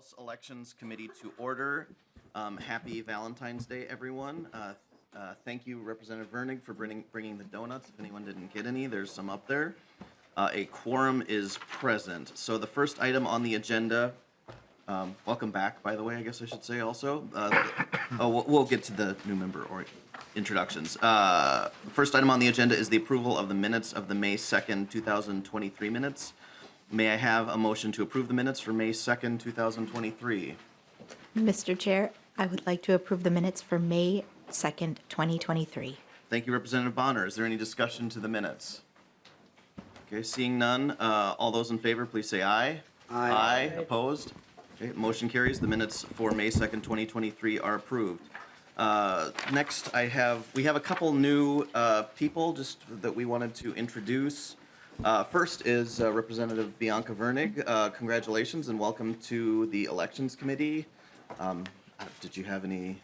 House Elections Committee to order. Happy Valentine's Day, everyone. Thank you, Representative Virnig, for bringing the donuts. If anyone didn't get any, there's some up there. A quorum is present. So the first item on the agenda, welcome back, by the way, I guess I should say also. We'll get to the new member or introductions. First item on the agenda is the approval of the minutes of the May 2nd, 2023 minutes. May I have a motion to approve the minutes for May 2nd, 2023? Mr. Chair, I would like to approve the minutes for May 2nd, 2023. Thank you, Representative Bonner. Is there any discussion to the minutes? Okay, seeing none, all those in favor, please say aye. Aye. Aye. Opposed? Okay, motion carries. The minutes for May 2nd, 2023 are approved. Next, we have a couple new people just that we wanted to introduce. First is Representative Bianca Virnig. Congratulations and welcome to the Elections Committee. Did you have any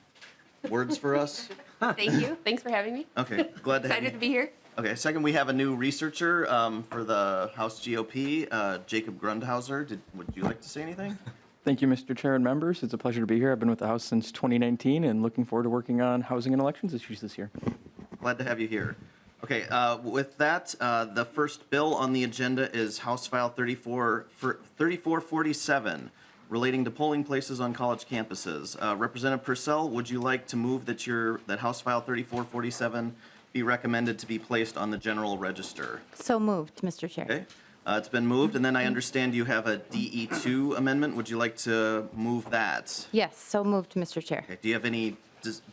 words for us? Thank you. Thanks for having me. Okay, glad to have you. Excited to be here. Okay, second, we have a new researcher for the House GOP, Jacob Grundhauser. Would you like to say anything? Thank you, Mr. Chair and members. It's a pleasure to be here. I've been with the House since 2019 and looking forward to working on housing and elections issues this year. Glad to have you here. Okay, with that, the first bill on the agenda is House File 3447, relating to polling places on college campuses. Representative Pursell, would you like to move that House File 3447 be recommended to be placed on the general register? So moved, Mr. Chair. Okay, it's been moved, and then I understand you have a DE2 amendment. Would you like to move that? Yes, so moved, Mr. Chair. Okay, do you have any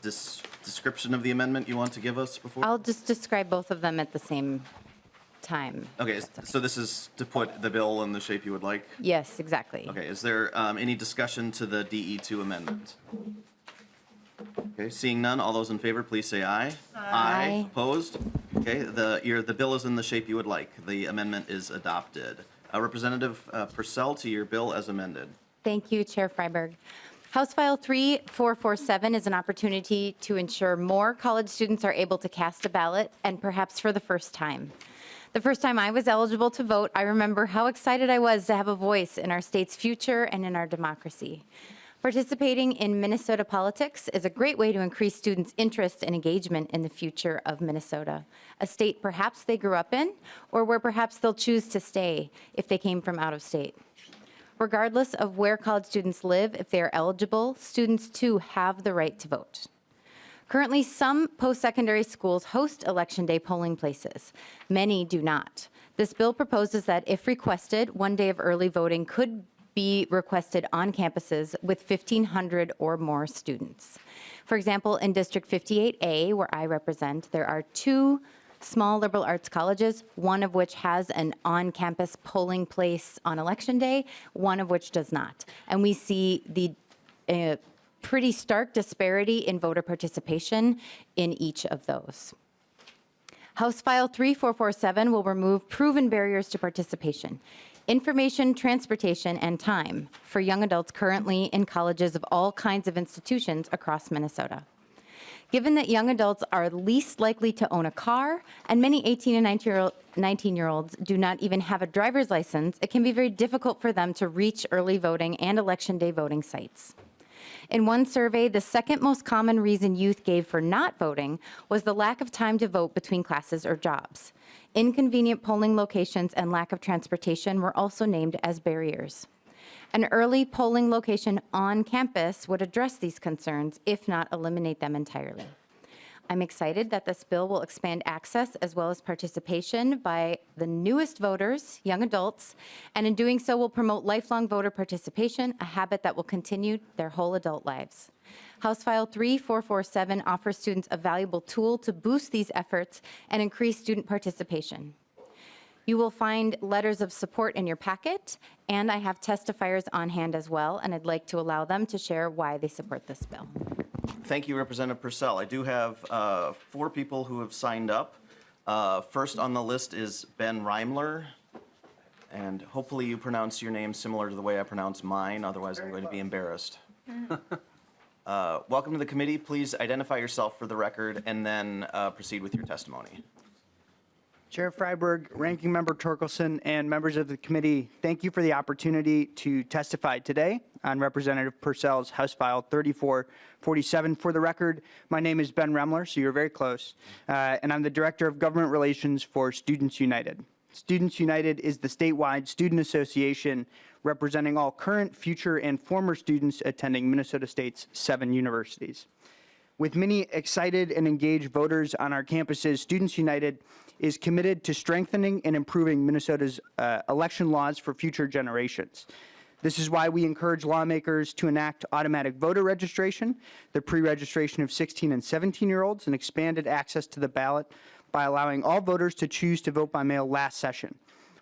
description of the amendment you want to give us before? I'll just describe both of them at the same time. Okay, so this is to put the bill in the shape you would like? Yes, exactly. Okay, is there any discussion to the DE2 amendment? Okay, seeing none, all those in favor, please say aye. Aye. Opposed? Okay, the bill is in the shape you would like. The amendment is adopted. Representative Pursell, to your bill as amended. Thank you, Chair Freiberg. House File 3447 is an opportunity to ensure more college students are able to cast a ballot, and perhaps for the first time. The first time I was eligible to vote, I remember how excited I was to have a voice in our state's future and in our democracy. Participating in Minnesota politics is a great way to increase students' interest and engagement in the future of Minnesota, a state perhaps they grew up in, or where perhaps they'll choose to stay if they came from out of state. Regardless of where college students live, if they are eligible, students too have the right to vote. Currently, some post-secondary schools host Election Day polling places. Many do not. This bill proposes that if requested, one day of early voting could be requested on campuses with 1,500 or more students. For example, in District 58A, where I represent, there are 2 small liberal arts colleges, one of which has an on-campus polling place on Election Day, one of which does not. And we see the pretty stark disparity in voter participation in each of those. House File 3447 will remove proven barriers to participation, information, transportation, and time for young adults currently in colleges of all kinds of institutions across Minnesota. Given that young adults are least likely to own a car, and many 18 and 19-year-olds do not even have a driver's license, it can be very difficult for them to reach early voting and Election Day voting sites. In one survey, the second most common reason youth gave for not voting was the lack of time to vote between classes or jobs. Inconvenient polling locations and lack of transportation were also named as barriers. An early polling location on campus would address these concerns, if not eliminate them entirely. I'm excited that this bill will expand access as well as participation by the newest voters, young adults, and in doing so will promote lifelong voter participation, a habit that will continue their whole adult lives. House File 3447 offers students a valuable tool to boost these efforts and increase student participation. You will find letters of support in your packet, and I have testifiers on hand as well, and I'd like to allow them to share why they support this bill. Thank you, Representative Pursell. I do have 4 people who have signed up. First on the list is Ben Reimler, and hopefully you pronounce your name similar to the way I pronounce mine, otherwise I'm going to be embarrassed. Welcome to the committee. Please identify yourself for the record and then proceed with your testimony. Chair Freiberg, Ranking Member Torkelson, and members of the committee, thank you for the opportunity to testify today on Representative Pursell's House File 3447. For the record, my name is Ben Remler, so you're very close, and I'm the Director of Government Relations for Students United. Students United is the statewide student association representing all current, future, and former students attending Minnesota State's 7 universities. With many excited and engaged voters on our campuses, Students United is committed to strengthening and improving Minnesota's election laws for future generations. This is why we encourage lawmakers to enact automatic voter registration, the pre-registration of 16 and 17-year-olds, and expanded access to the ballot by allowing all voters to choose to vote by mail last session.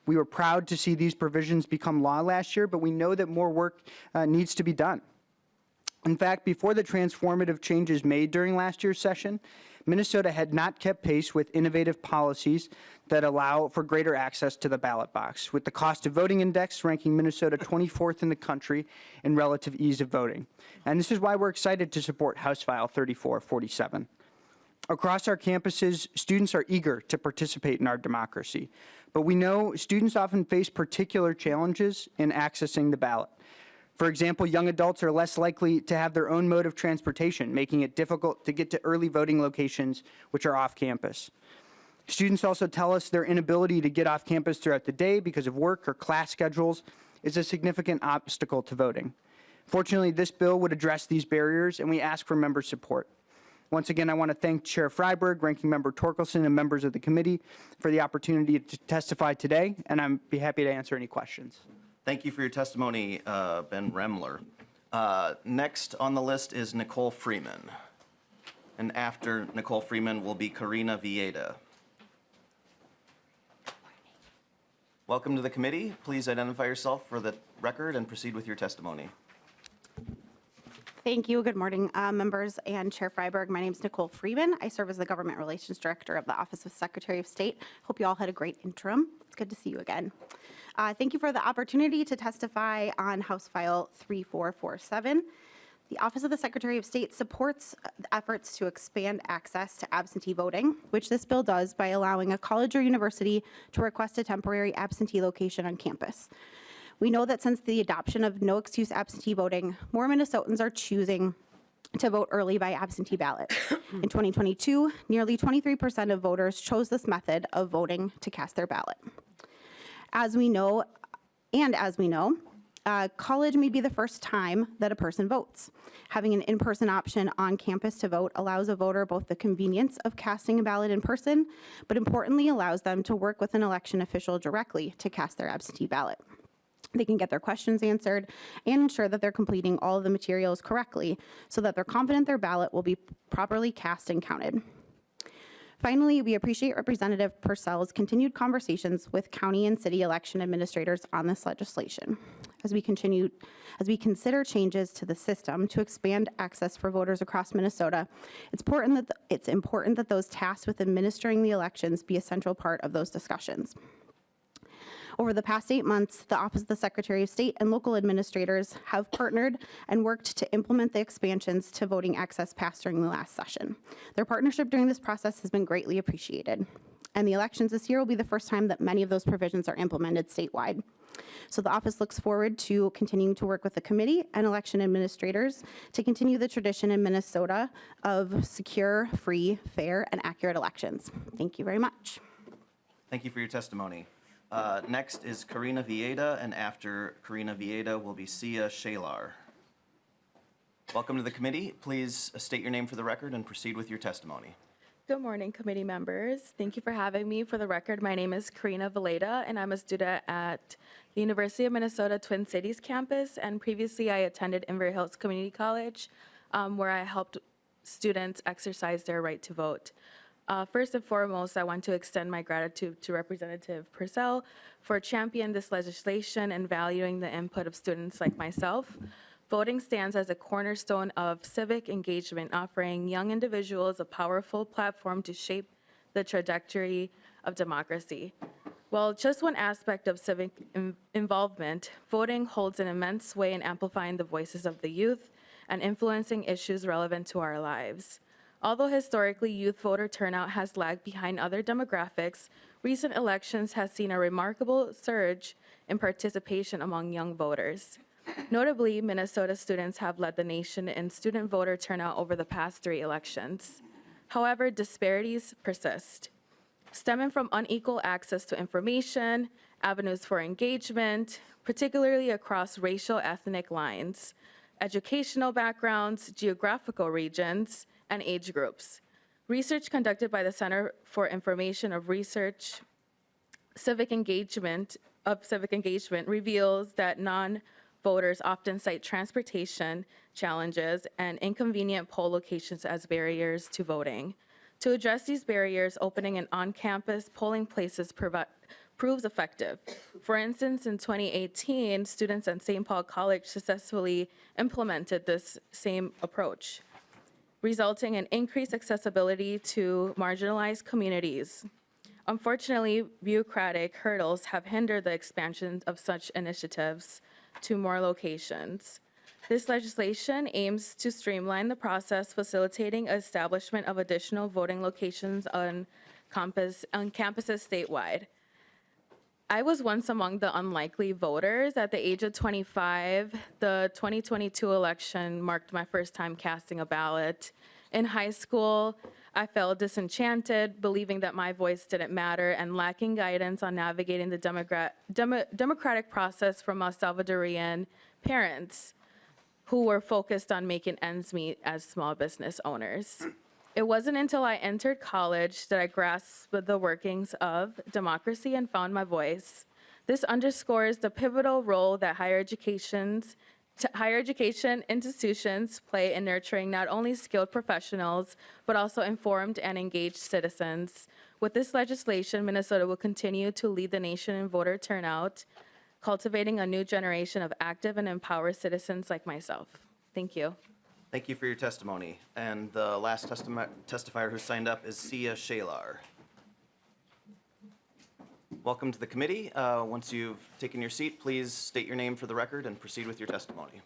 We were proud to see these provisions become law last year, but we know that more work needs to be done. In fact, before the transformative changes made during last year's session, Minnesota had not kept pace with innovative policies that allow for greater access to the ballot box, with the cost of voting index ranking Minnesota 24th in the country in relative ease of voting. And this is why we're excited to support House File 3447. Across our campuses, students are eager to participate in our democracy, but we know students often face particular challenges in accessing the ballot. For example, young adults are less likely to have their own mode of transportation, making it difficult to get to early voting locations which are off campus. Students also tell us their inability to get off campus throughout the day because of work or class schedules is a significant obstacle to voting. Fortunately, this bill would address these barriers, and we ask for member support. Once again, I want to thank Chair Freiberg, Ranking Member Torkelson, and members of the committee for the opportunity to testify today, and I'd be happy to answer any questions. Thank you for your testimony, Ben Remler. Next on the list is Nicole Freeman. And after Nicole Freeman will be Karina Vieda. Welcome to the committee. Please identify yourself for the record and proceed with your testimony. Thank you. Good morning, members and Chair Freiberg. My name is Nicole Freeman. I serve as the Government Relations Director of the Office of Secretary of State. Hope you all had a great interim. It's good to see you again. Thank you for the opportunity to testify on House File 3447. The Office of the Secretary of State supports efforts to expand access to absentee voting, which this bill does by allowing a college or university to request a temporary absentee location on campus. We know that since the adoption of no excuse absentee voting, more Minnesotans are choosing to vote early by absentee ballot. In 2022, nearly 23% of voters chose this method of voting to cast their ballot. As we know, college may be the first time that a person votes. Having an in-person option on campus to vote allows a voter both the convenience of casting a ballot in person, but importantly allows them to work with an election official directly to cast their absentee ballot. They can get their questions answered and ensure that they're completing all of the materials correctly so that they're confident their ballot will be properly cast and counted. Finally, we appreciate Representative Pursell's continued conversations with county and city election administrators on this legislation. As we consider changes to the system to expand access for voters across Minnesota, it's important that those tasked with administering the elections be a central part of those discussions. Over the past 8 months, the Office of the Secretary of State and local administrators have partnered and worked to implement the expansions to voting access passed during the last session. Their partnership during this process has been greatly appreciated. And the elections this year will be the first time that many of those provisions are implemented statewide. So the office looks forward to continuing to work with the committee and election administrators to continue the tradition in Minnesota of secure, free, fair, and accurate elections. Thank you very much. Thank you for your testimony. Next is Karina Vieda, and after Karina Vieda will be Sia Shalar. Welcome to the committee. Please state your name for the record and proceed with your testimony. Good morning, committee members. Thank you for having me. For the record, my name is Karina Vieda, and I'm a student at the University of Minnesota Twin Cities campus, and previously I attended Inver Hills Community College, where I helped students exercise their right to vote. First and foremost, I want to extend my gratitude to Representative Pursell for championing this legislation and valuing the input of students like myself. Voting stands as a cornerstone of civic engagement, offering young individuals a powerful platform to shape the trajectory of democracy. While just one aspect of civic involvement, voting holds an immense sway in amplifying the voices of the youth and influencing issues relevant to our lives. Although historically youth voter turnout has lagged behind other demographics, recent elections has seen a remarkable surge in participation among young voters. Notably, Minnesota students have led the nation in student voter turnout over the past 3 elections. However, disparities persist, stemming from unequal access to information, avenues for engagement, particularly across racial ethnic lines, educational backgrounds, geographical regions, and age groups. Research conducted by the Center for Information of Research Civic Engagement reveals that non-voters often cite transportation challenges and inconvenient poll locations as barriers to voting. To address these barriers, opening an on-campus polling places proves effective. For instance, in 2018, students at St. Paul College successfully implemented this same approach, resulting in increased accessibility to marginalized communities. Unfortunately, bureaucratic hurdles have hindered the expansion of such initiatives to more locations. This legislation aims to streamline the process, facilitating establishment of additional voting locations on campuses statewide. I was once among the unlikely voters. At the age of 25, the 2022 election marked my first time casting a ballot. In high school, I felt disenchanted, believing that my voice didn't matter, and lacking guidance on navigating the democratic process from my Salvadorian parents, who were focused on making ends meet as small business owners. It wasn't until I entered college that I grasped the workings of democracy and found my voice. This underscores the pivotal role that higher education institutions play in nurturing not only skilled professionals, but also informed and engaged citizens. With this legislation, Minnesota will continue to lead the nation in voter turnout, cultivating a new generation of active and empowered citizens like myself. Thank you. Thank you for your testimony. And the last testifier who signed up is Sia Shalar. Welcome to the committee. Once you've taken your seat, please state your name for the record and proceed with your testimony.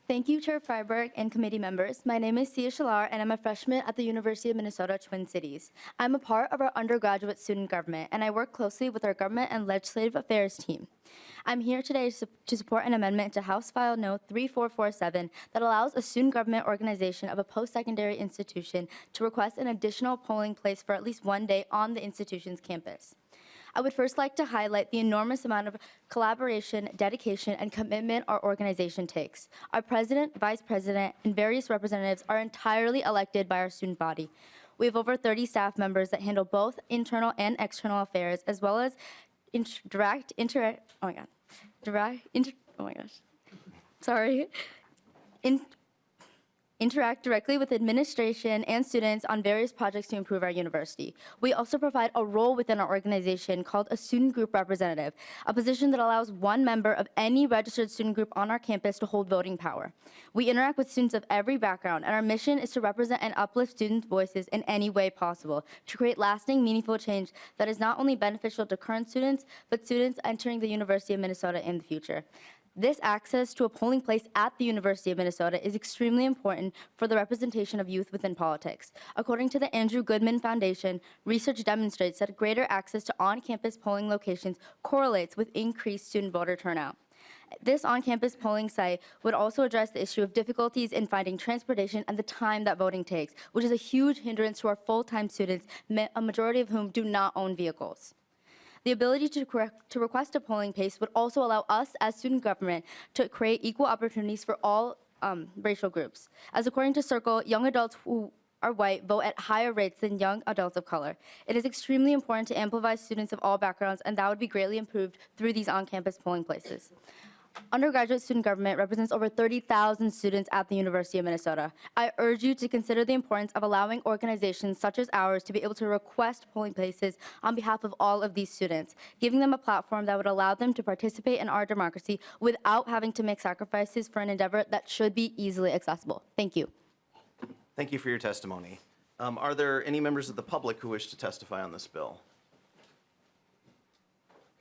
Thank you, Chair Freiberg and committee members. My name is Sia Shalar, and I'm a freshman at the University of Minnesota Twin Cities. I'm a part of our undergraduate student government, and I work closely with our government and legislative affairs team. I'm here today to support an amendment to House File No. 3447 that allows a student government organization of a post-secondary institution to request an additional polling place for at least one day on the institution's campus. I would first like to highlight the enormous amount of collaboration, dedication, and commitment our organization takes. Our president, vice president, and various representatives are entirely elected by our student body. We have over 30 staff members that handle both internal and external affairs, as well as interact directly with administration and students on various projects to improve our university. We also provide a role within our organization called a student group representative, a position that allows one member of any registered student group on our campus to hold voting power. We interact with students of every background, and our mission is to represent and uplift students' voices in any way possible to create lasting, meaningful change that is not only beneficial to current students, but students entering the University of Minnesota in the future. This access to a polling place at the University of Minnesota is extremely important for the representation of youth within politics. According to the Andrew Goodman Foundation, research demonstrates that greater access to on-campus polling locations correlates with increased student voter turnout. This on-campus polling site would also address the issue of difficulties in finding transportation and the time that voting takes, which is a huge hindrance to our full-time students, a majority of whom do not own vehicles. The ability to request a polling place would also allow us as student government to create equal opportunities for all racial groups. As according to Circle, young adults who are white vote at higher rates than young adults of color. It is extremely important to amplify students of all backgrounds, and that would be greatly improved through these on-campus polling places. Undergraduate student government represents over 30,000 students at the University of Minnesota. I urge you to consider the importance of allowing organizations such as ours to be able to request polling places on behalf of all of these students, giving them a platform that would allow them to participate in our democracy without having to make sacrifices for an endeavor that should be easily accessible. Thank you. Thank you for your testimony. Are there any members of the public who wish to testify on this bill?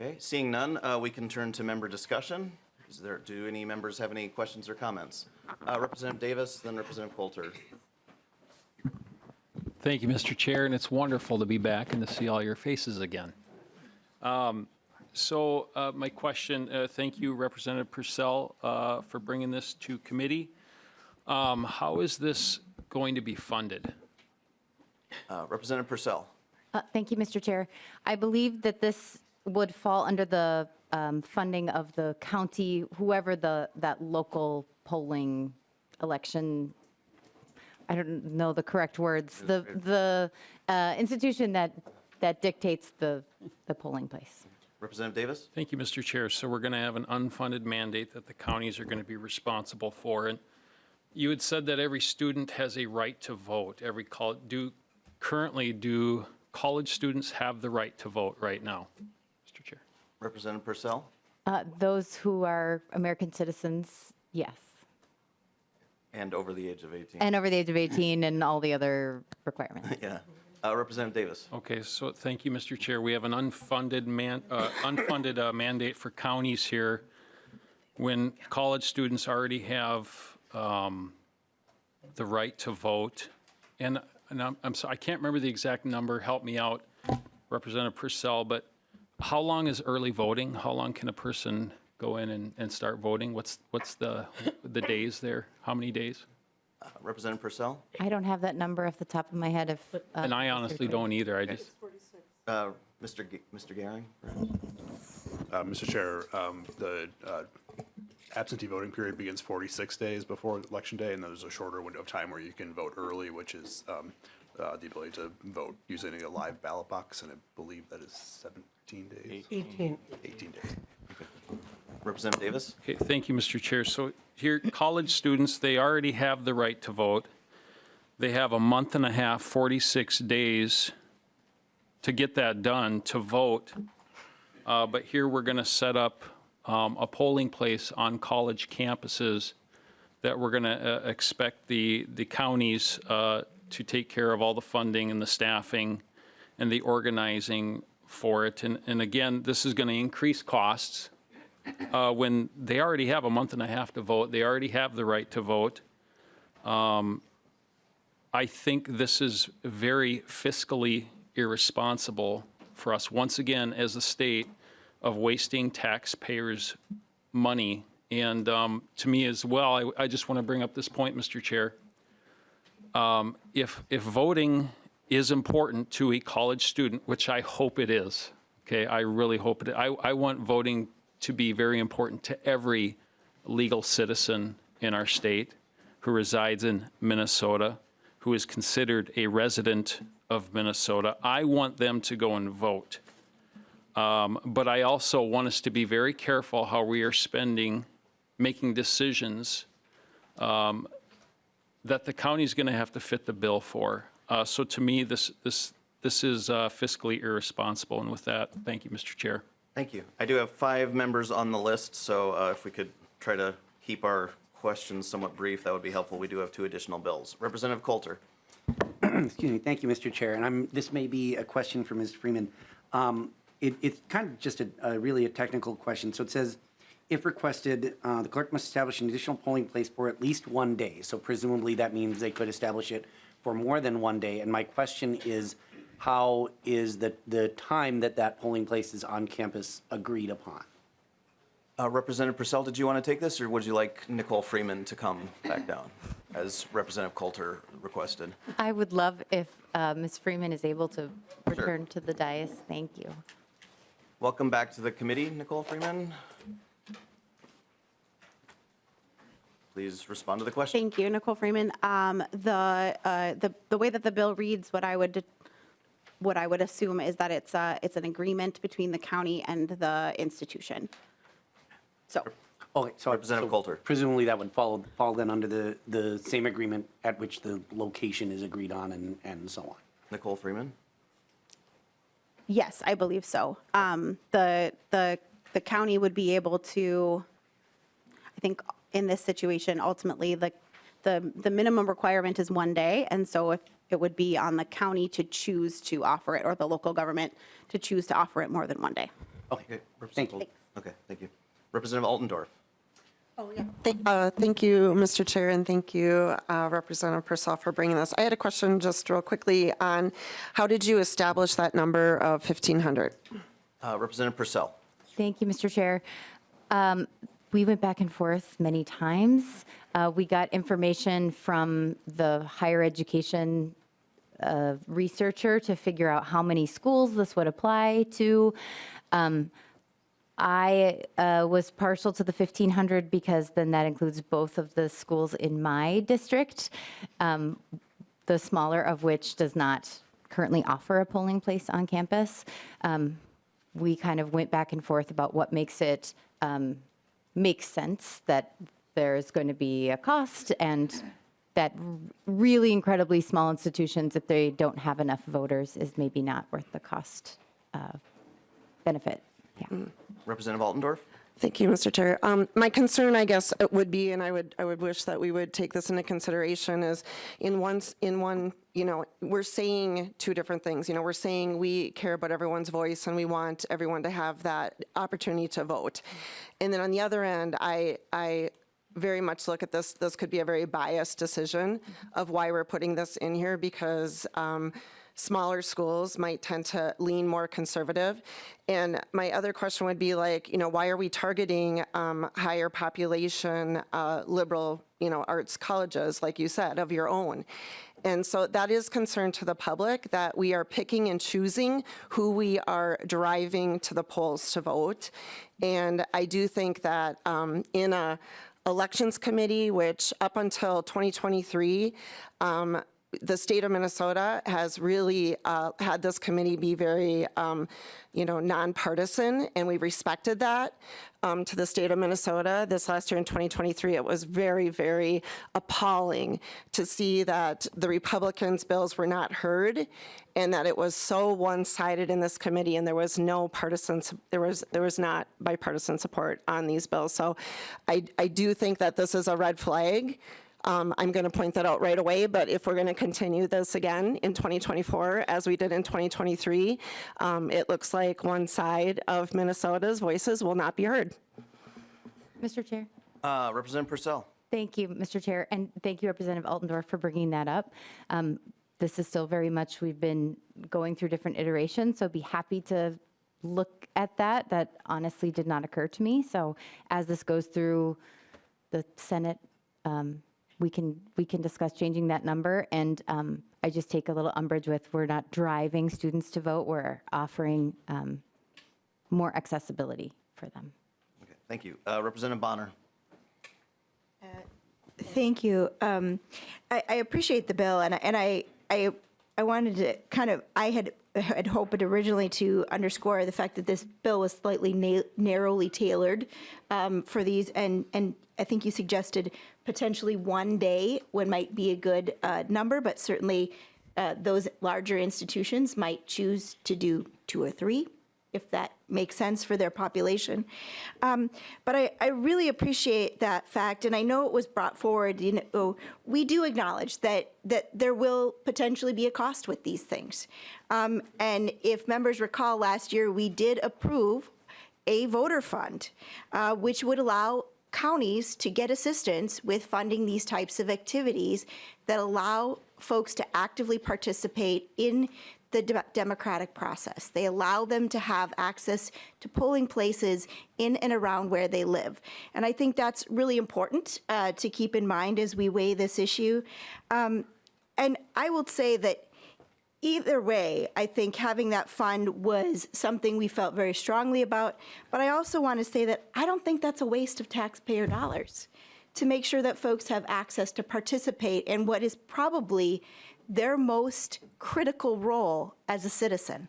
Okay, seeing none, we can turn to member discussion. Do any members have any questions or comments? Representative Davis, then Representative Coulter. Thank you, Mr. Chair, and it's wonderful to be back and to see all your faces again. So my question, thank you, Representative Pursell, for bringing this to committee. How is this going to be funded? Representative Pursell. Thank you, Mr. Chair. I believe that this would fall under the funding of the county, whoever that local polling election, I don't know the correct words, the institution that dictates the polling place. Representative Davis. Thank you, Mr. Chair. So we're going to have an unfunded mandate that the counties are going to be responsible for. And you had said that every student has a right to vote. Currently, do college students have the right to vote right now, Mr. Chair? Representative Pursell. Those who are American citizens, yes. And over the age of 18. And over the age of 18 and all the other requirements. Yeah. Representative Davis. Okay, so thank you, Mr. Chair. We have an unfunded mandate for counties here when college students already have the right to vote. And I'm sorry, I can't remember the exact number. Help me out, Representative Pursell, but how long is early voting? How long can a person go in and start voting? What's the days there? How many days? Representative Pursell. I don't have that number off the top of my head. And I honestly don't either. I just, Mr. Gehring. Mr. Chair, the absentee voting period begins 46 days before Election Day, and there's a shorter window of time where you can vote early, which is the ability to vote using a live ballot box, and I believe that is 17 days. 18 days. Representative Davis. okay, thank you, Mr. Chair. So here, college students, they already have the right to vote. They have a month and a half, 46 days to get that done, to vote. But here we're going to set up a polling place on college campuses that we're going to expect the counties to take care of all the funding and the staffing and the organizing for it. And again, this is going to increase costs when they already have a month and a half to vote. They already have the right to vote. I think this is very fiscally irresponsible for us, once again, as a state, of wasting taxpayers' money. And to me as well, I just want to bring up this point, Mr. Chair. If voting is important to a college student, which I hope it is, okay, I really hope it is. I want voting to be very important to every legal citizen in our state who resides in Minnesota, who is considered a resident of Minnesota. I want them to go and vote. But I also want us to be very careful how we are making decisions that the county is going to have to fit the bill for. So to me, this is fiscally irresponsible. And with that, thank you, Mr. Chair. Thank you. I do have 5 members on the list, so if we could try to keep our questions somewhat brief, that would be helpful. We do have 2 additional bills. Representative Coulter. Excuse me. Thank you, Mr. Chair. And this may be a question for Ms. Freeman. It's kind of just really a technical question. So it says, if requested, the clerk must establish an additional polling place for at least 1 day. So presumably that means they could establish it for more than 1 day. And my question is, how is the time that polling place is on campus agreed upon? Representative Pursell, did you want to take this, or would you like Nicole Freeman to come back down, as Representative Coulter requested? I would love if Ms. Freeman is able to return to the dais. Thank you. Welcome back to the committee, Nicole Freeman. Please respond to the question. Thank you, Nicole Freeman. The way that the bill reads, what I would assume is that it's an agreement between the county and the institution. So. Okay, so Representative Coulter. Presumably that would fall then under the same agreement at which the location is agreed on and so on. Nicole Freeman. Yes, I believe so. The county would be able to, I think in this situation, ultimately, the minimum requirement is 1 day. And so if it would be on the county to choose to offer it, or the local government to choose to offer it more than 1 day. Okay. Thank you. Okay, thank you. Representative Altendorf. Oh, yeah. Thank you, Mr. Chair, and thank you, Representative Pursell, for bringing this. I had a question just real quickly on how did you establish that number of 1,500? Representative Pursell. Thank you, Mr. Chair. We went back and forth many times. We got information from the higher education researcher to figure out how many schools this would apply to. I was partial to the 1,500 because then that includes both of the schools in my district, the smaller of which does not currently offer a polling place on campus. We kind of went back and forth about what makes it make sense that there's going to be a cost and that really incredibly small institutions, if they don't have enough voters, is maybe not worth the cost benefit. Yeah. Representative Altendorf. Thank you, Mr. Chair. My concern, I guess, it would be, and I would wish that we would take this into consideration, is in one, we're saying two different things. We're saying we care about everyone's voice and we want everyone to have that opportunity to vote. And then on the other end, I very much look at this could be a very biased decision of why we're putting this in here, because smaller schools might tend to lean more conservative. And my other question would be why are we targeting higher population liberal, arts colleges, like you said, of your own? And so that is concern to the public, that we are picking and choosing who we are driving to the polls to vote. And I do think that in a elections committee, which up until 2023, the state of Minnesota has really had this committee be very, nonpartisan, and we respected that to the state of Minnesota. This last year in 2023, it was very, very appalling to see that the Republicans' bills were not heard, and that it was so one-sided in this committee, and there was no partisan, there was not bipartisan support on these bills. So I do think that this is a red flag. I'm going to point that out right away, but if we're going to continue this again in 2024, as we did in 2023, it looks like one side of Minnesota's voices will not be heard. Mr. Chair. Representative Pursell. Thank you, Mr. Chair, and thank you, Representative Altendorf, for bringing that up. This is still very much, we've been going through different iterations, so be happy to look at that. That honestly did not occur to me. So as this goes through the Senate, we can discuss changing that number. And I just take a little umbrage with, we're not driving students to vote, we're offering more accessibility for them. Okay, thank you. Representative Bonner. Thank you. I appreciate the bill, and I wanted to I had hoped originally to underscore the fact that this bill was slightly narrowly tailored for these, and I think you suggested potentially one day when might be a good number, but certainly those larger institutions might choose to do 2 or 3, if that makes sense for their population. But I really appreciate that fact, and I know it was brought forward. We do acknowledge that there will potentially be a cost with these things. And if members recall, last year we did approve a voter fund, which would allow counties to get assistance with funding these types of activities that allow folks to actively participate in the democratic process. They allow them to have access to polling places in and around where they live. And I think that's really important to keep in mind as we weigh this issue. And I will say that either way, I think having that fund was something we felt very strongly about. But I also want to say that I don't think that's a waste of taxpayer dollars to make sure that folks have access to participate in what is probably their most critical role as a citizen.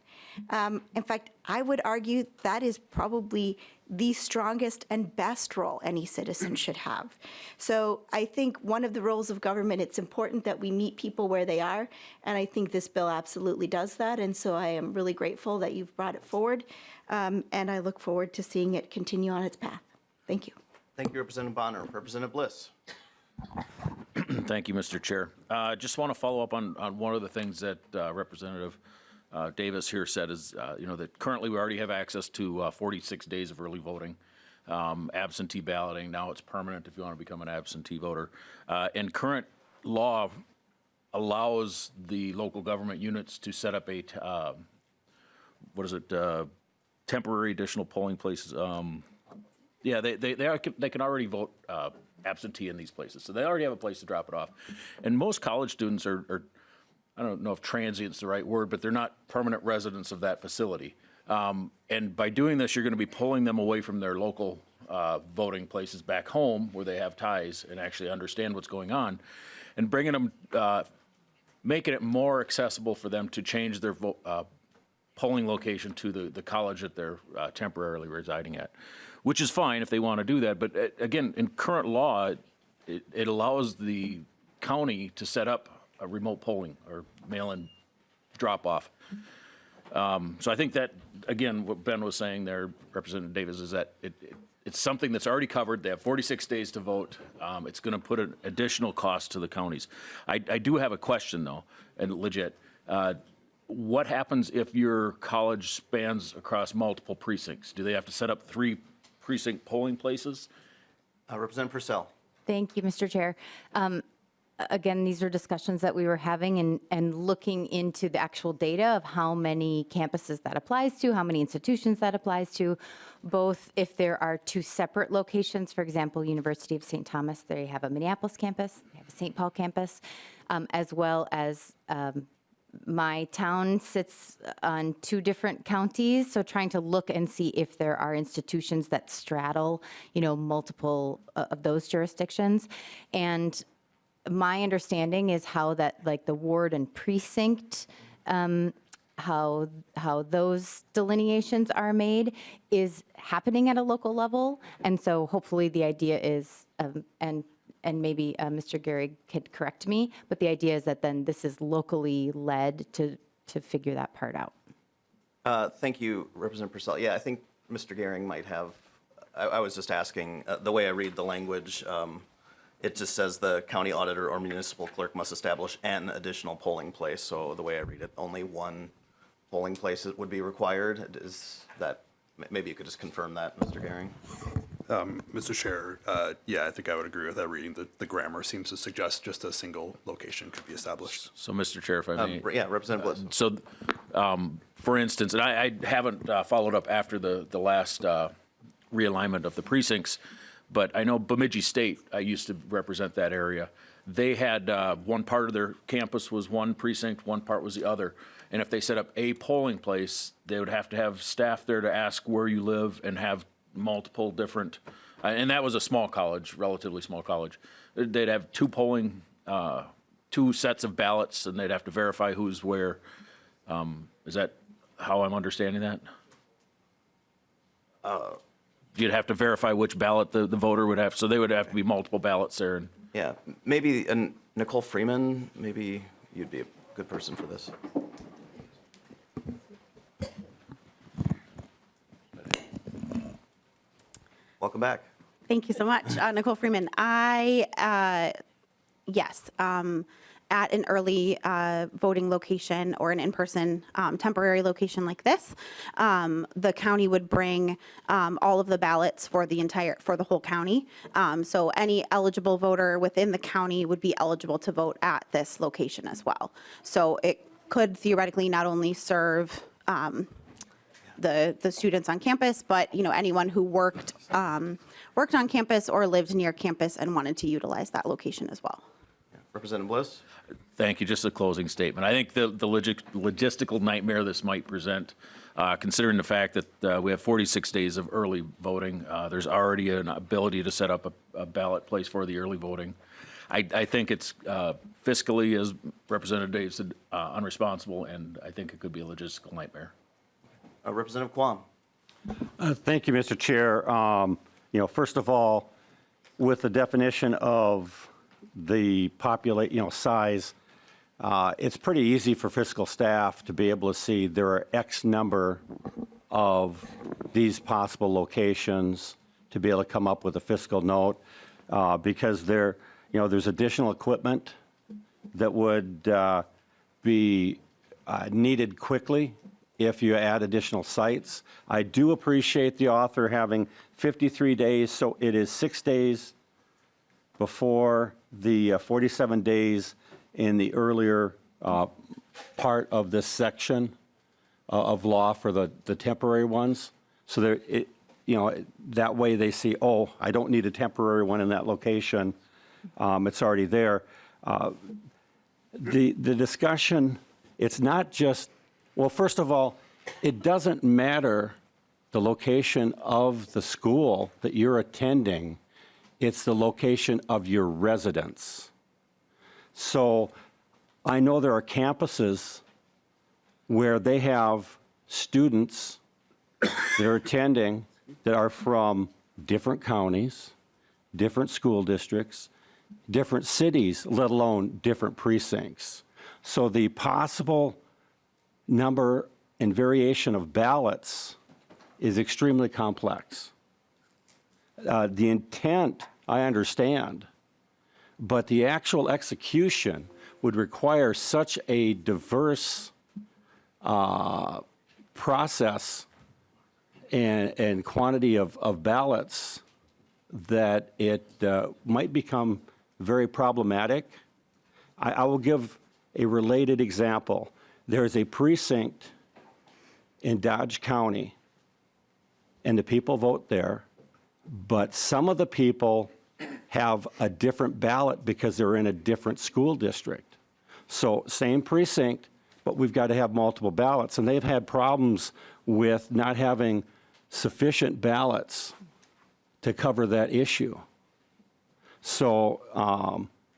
In fact, I would argue that is probably the strongest and best role any citizen should have. So I think one of the roles of government, it's important that we meet people where they are, and I think this bill absolutely does that, and so I am really grateful that you've brought it forward, and I look forward to seeing it continue on its path. Thank you. Thank you, Representative Bonner. Representative Bliss. Thank you, Mr. Chair. Just want to follow up on one of the things that Representative Davis here said is, that currently we already have access to 46 days of early voting. absentee balloting. Now it's permanent if you want to become an absentee voter. And current law allows the local government units to set up a, temporary additional polling places. Yeah, they can already vote absentee in these places. So they already have a place to drop it off. And most college students are I don't know if transient's the right word, but they're not permanent residents of that facility. And by doing this, you're going to be pulling them away from their local voting places back home where they have ties and actually understand what's going on, and bringing them, making it more accessible for them to change their polling location to the college that they're temporarily residing at, which is fine if they want to do that. But again, in current law, it allows the county to set up a remote polling or mail-in drop-off. So I think that, again, what Ben was saying there, Representative Davis, is that it's something that's already covered. They have 46 days to vote. It's going to put an additional cost to the counties. I do have a question, though, and legit. What happens if your college spans across multiple precincts? Do they have to set up 3 precinct polling places? Representative Pursell. Thank you, Mr. Chair. Again, these are discussions that we were having and looking into the actual data of how many campuses that applies to, how many institutions that applies to, both if there are 2 separate locations. For example, University of St. Thomas, they have a Minneapolis campus, they have a St. Paul campus, as well as my town sits on 2 different counties, so trying to look and see if there are institutions that straddle, multiple of those jurisdictions. And my understanding is how that, like the ward and precinct, how those delineations are made is happening at a local level. And so hopefully the idea is, and maybe Mr. Gehrig could correct me, but the idea is that then this is locally led to figure that part out. Thank you, Representative Pursell. Yeah, I think Mr. Gehrig might have, I was just asking, the way I read the language, it just says the county auditor or municipal clerk must establish an additional polling place. So the way I read it, only 1 polling place would be required. Is that, maybe you could just confirm that, Mr. Gehrig? Mr. Chair, yeah, I think I would agree with that reading. The grammar seems to suggest just a single location could be established. So, Mr. Chair, if I may. Yeah, Representative Bliss. So, for instance, and I haven't followed up after the last realignment of the precincts, but I know Bemidji State, I used to represent that area. They had one part of their campus was one precinct, one part was the other. And if they set up a polling place, they would have to have staff there to ask where you live and have multiple different, and that was a small college, relatively small college. They'd have 2 sets of ballots, and they'd have to verify who's where. Is that how I'm understanding that? You'd have to verify which ballot the voter would have, so they would have to be multiple ballots there. And Yeah, maybe Nicole Freeman, maybe you'd be a good person for this. Welcome back. Thank you so much. Nicole Freeman. Yes, at an early voting location or an in-person temporary location like this, the county would bring all of the ballots for the whole county. So any eligible voter within the county would be eligible to vote at this location as well. So it could theoretically not only serve the students on campus, but anyone who worked on campus or lived near campus and wanted to utilize that location as well. Representative Bliss. Thank you. Just a closing statement. I think the logistical nightmare this might present, considering the fact that we have 46 days of early voting, there's already an ability to set up a ballot place for the early voting. I think it's fiscally, as Representative Davis said, unresponsible, and I think it could be a logistical nightmare. Representative Quam. Thank you, Mr. Chair. First of all, with the definition of the size, it's pretty easy for fiscal staff to be able to see there are X number of these possible locations to be able to come up with a fiscal note, because there's additional equipment that would be needed quickly if you add additional sites. I do appreciate the author having 53 days, so it is 6 days before the 47 days in the earlier part of this section of law for the temporary ones. So there, that way they see, oh, I don't need a temporary one in that location. It's already there. The discussion, it's not just, well, first of all, it doesn't matter the location of the school that you're attending. It's the location of your residence. So I know there are campuses where they have students that are attending that are from different counties, different school districts, different cities, let alone different precincts. So the possible number and variation of ballots is extremely complex. The intent, I understand, but the actual execution would require such a diverse process and quantity of ballots that it might become very problematic. I will give a related example. There's a precinct in Dodge County, and the people vote there, but some of the people have a different ballot because they're in a different school district. So same precinct, but we've got to have multiple ballots, and they've had problems with not having sufficient ballots to cover that issue. So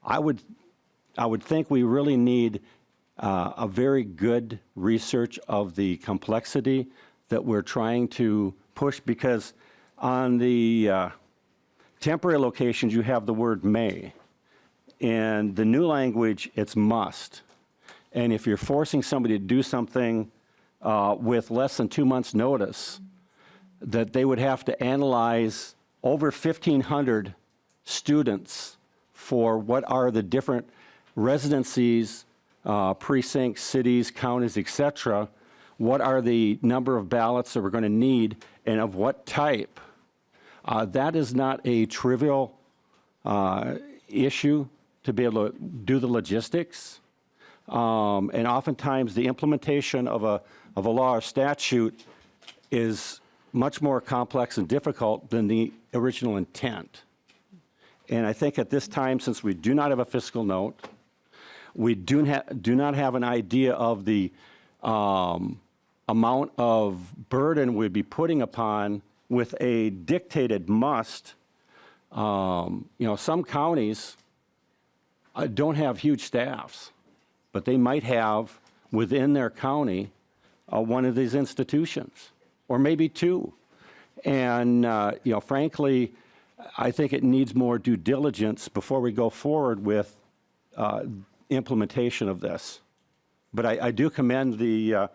I would think we really need a very good research of the complexity that we're trying to push, because on the temporary locations you have the word may. In the new language, it's must. And if you're forcing somebody to do something with less than 2 months' notice, that they would have to analyze over 1,500 students for what are the different residencies, precincts, cities, counties, et cetera, what are the number of ballots that we're going to need, and of what type. That is not a trivial issue to be able to do the logistics. And oftentimes the implementation of a law or statute is much more complex and difficult than the original intent. And I think at this time, since we do not have a fiscal note, we do not have an idea of the amount of burden we'd be putting upon with a dictated must. Some counties don't have huge staffs, but they might have within their county one of these institutions, or maybe two. And frankly, I think it needs more due diligence before we go forward with implementation of this. But I do commend the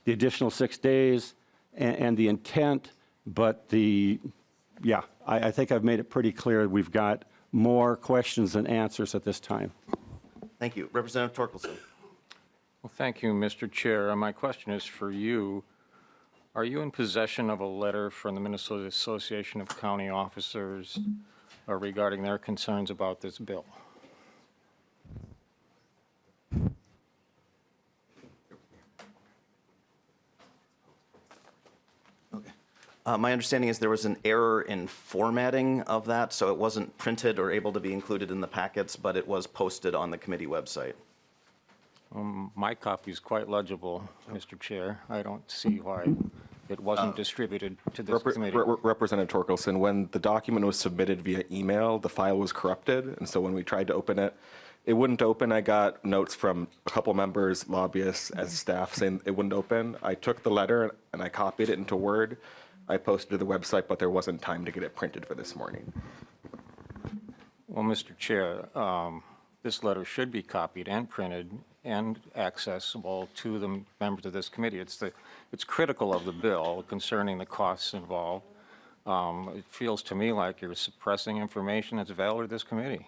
additional 6 days and the intent, but I think I've made it pretty clear we've got more questions than answers at this time. Thank you. Representative Torkelson. Well, thank you, Mr. Chair. My question is for you. Are you in possession of a letter from the Minnesota Association of County Officers regarding their concerns about this bill? Okay. My understanding is there was an error in formatting of that, so it wasn't printed or able to be included in the packets, but it was posted on the committee website. My copy is quite legible, Mr. Chair. I don't see why it wasn't distributed to this committee. Representative Torkelson, when the document was submitted via email, the file was corrupted, and so when we tried to open it, it wouldn't open. I got notes from a couple members, lobbyists, as staff saying it wouldn't open. I took the letter and I copied it into Word. I posted to the website, but there wasn't time to get it printed for this morning. Well, Mr. Chair, this letter should be copied and printed and accessible to the members of this committee. It's critical of the bill concerning the costs involved. It feels to me like you're suppressing information that's valid to this committee.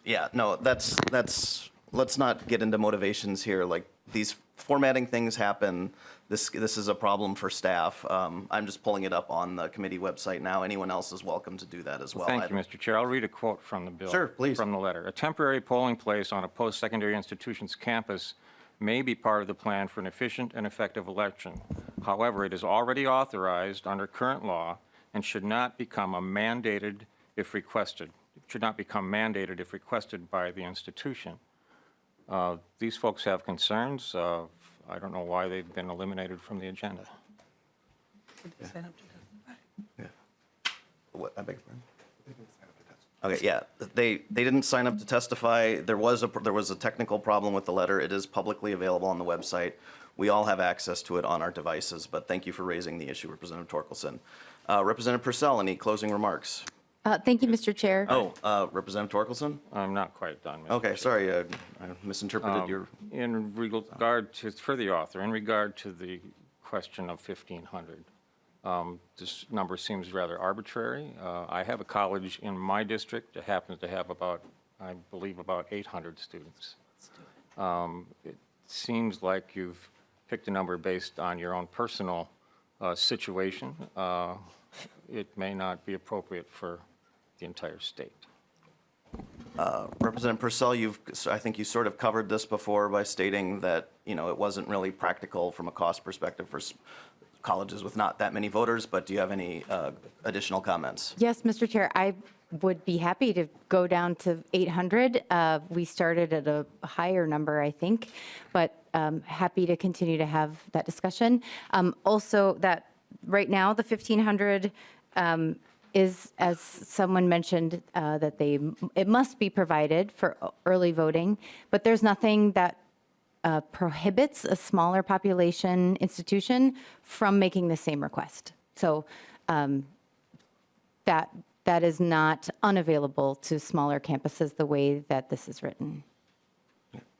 Yeah, no, let's not get into motivations here. Like, these formatting things happen. This is a problem for staff. I'm just pulling it up on the committee website now. Anyone else is welcome to do that as well. Thank you, Mr. Chair. I'll read a quote from the bill. Sure, please. From the letter. A temporary polling place on a post-secondary institution's campus may be part of the plan for an efficient and effective election. However, it is already authorized under current law and should not become mandated if requested. It should not become mandated if requested by the institution. These folks have concerns. I don't know why they've been eliminated from the agenda. What, I beg your pardon? Okay, yeah, they didn't sign up to testify. There was a technical problem with the letter. It is publicly available on the website. We all have access to it on our devices, but thank you for raising the issue, Representative Torkelson. Representative Pursell, any closing remarks? Thank you, Mr. Chair. Oh, Representative Torkelson? I'm not quite done, Mr. Okay, sorry, I misinterpreted your. In regard to, for the author, in regard to the question of 1,500, this number seems rather arbitrary. I have a college in my district that happens to have about, I believe, about 800 students. It seems like you've picked a number based on your own personal situation. It may not be appropriate for the entire state. Representative Pursell, I think you sort of covered this before by stating that, it wasn't really practical from a cost perspective for colleges with not that many voters, but do you have any additional comments? Yes, Mr. Chair, I would be happy to go down to 800. We started at a higher number, I think, but happy to continue to have that discussion. Also, that right now the 1,500 is, as someone mentioned, that it must be provided for early voting, but there's nothing that prohibits a smaller population institution from making the same request. So that is not unavailable to smaller campuses the way that this is written.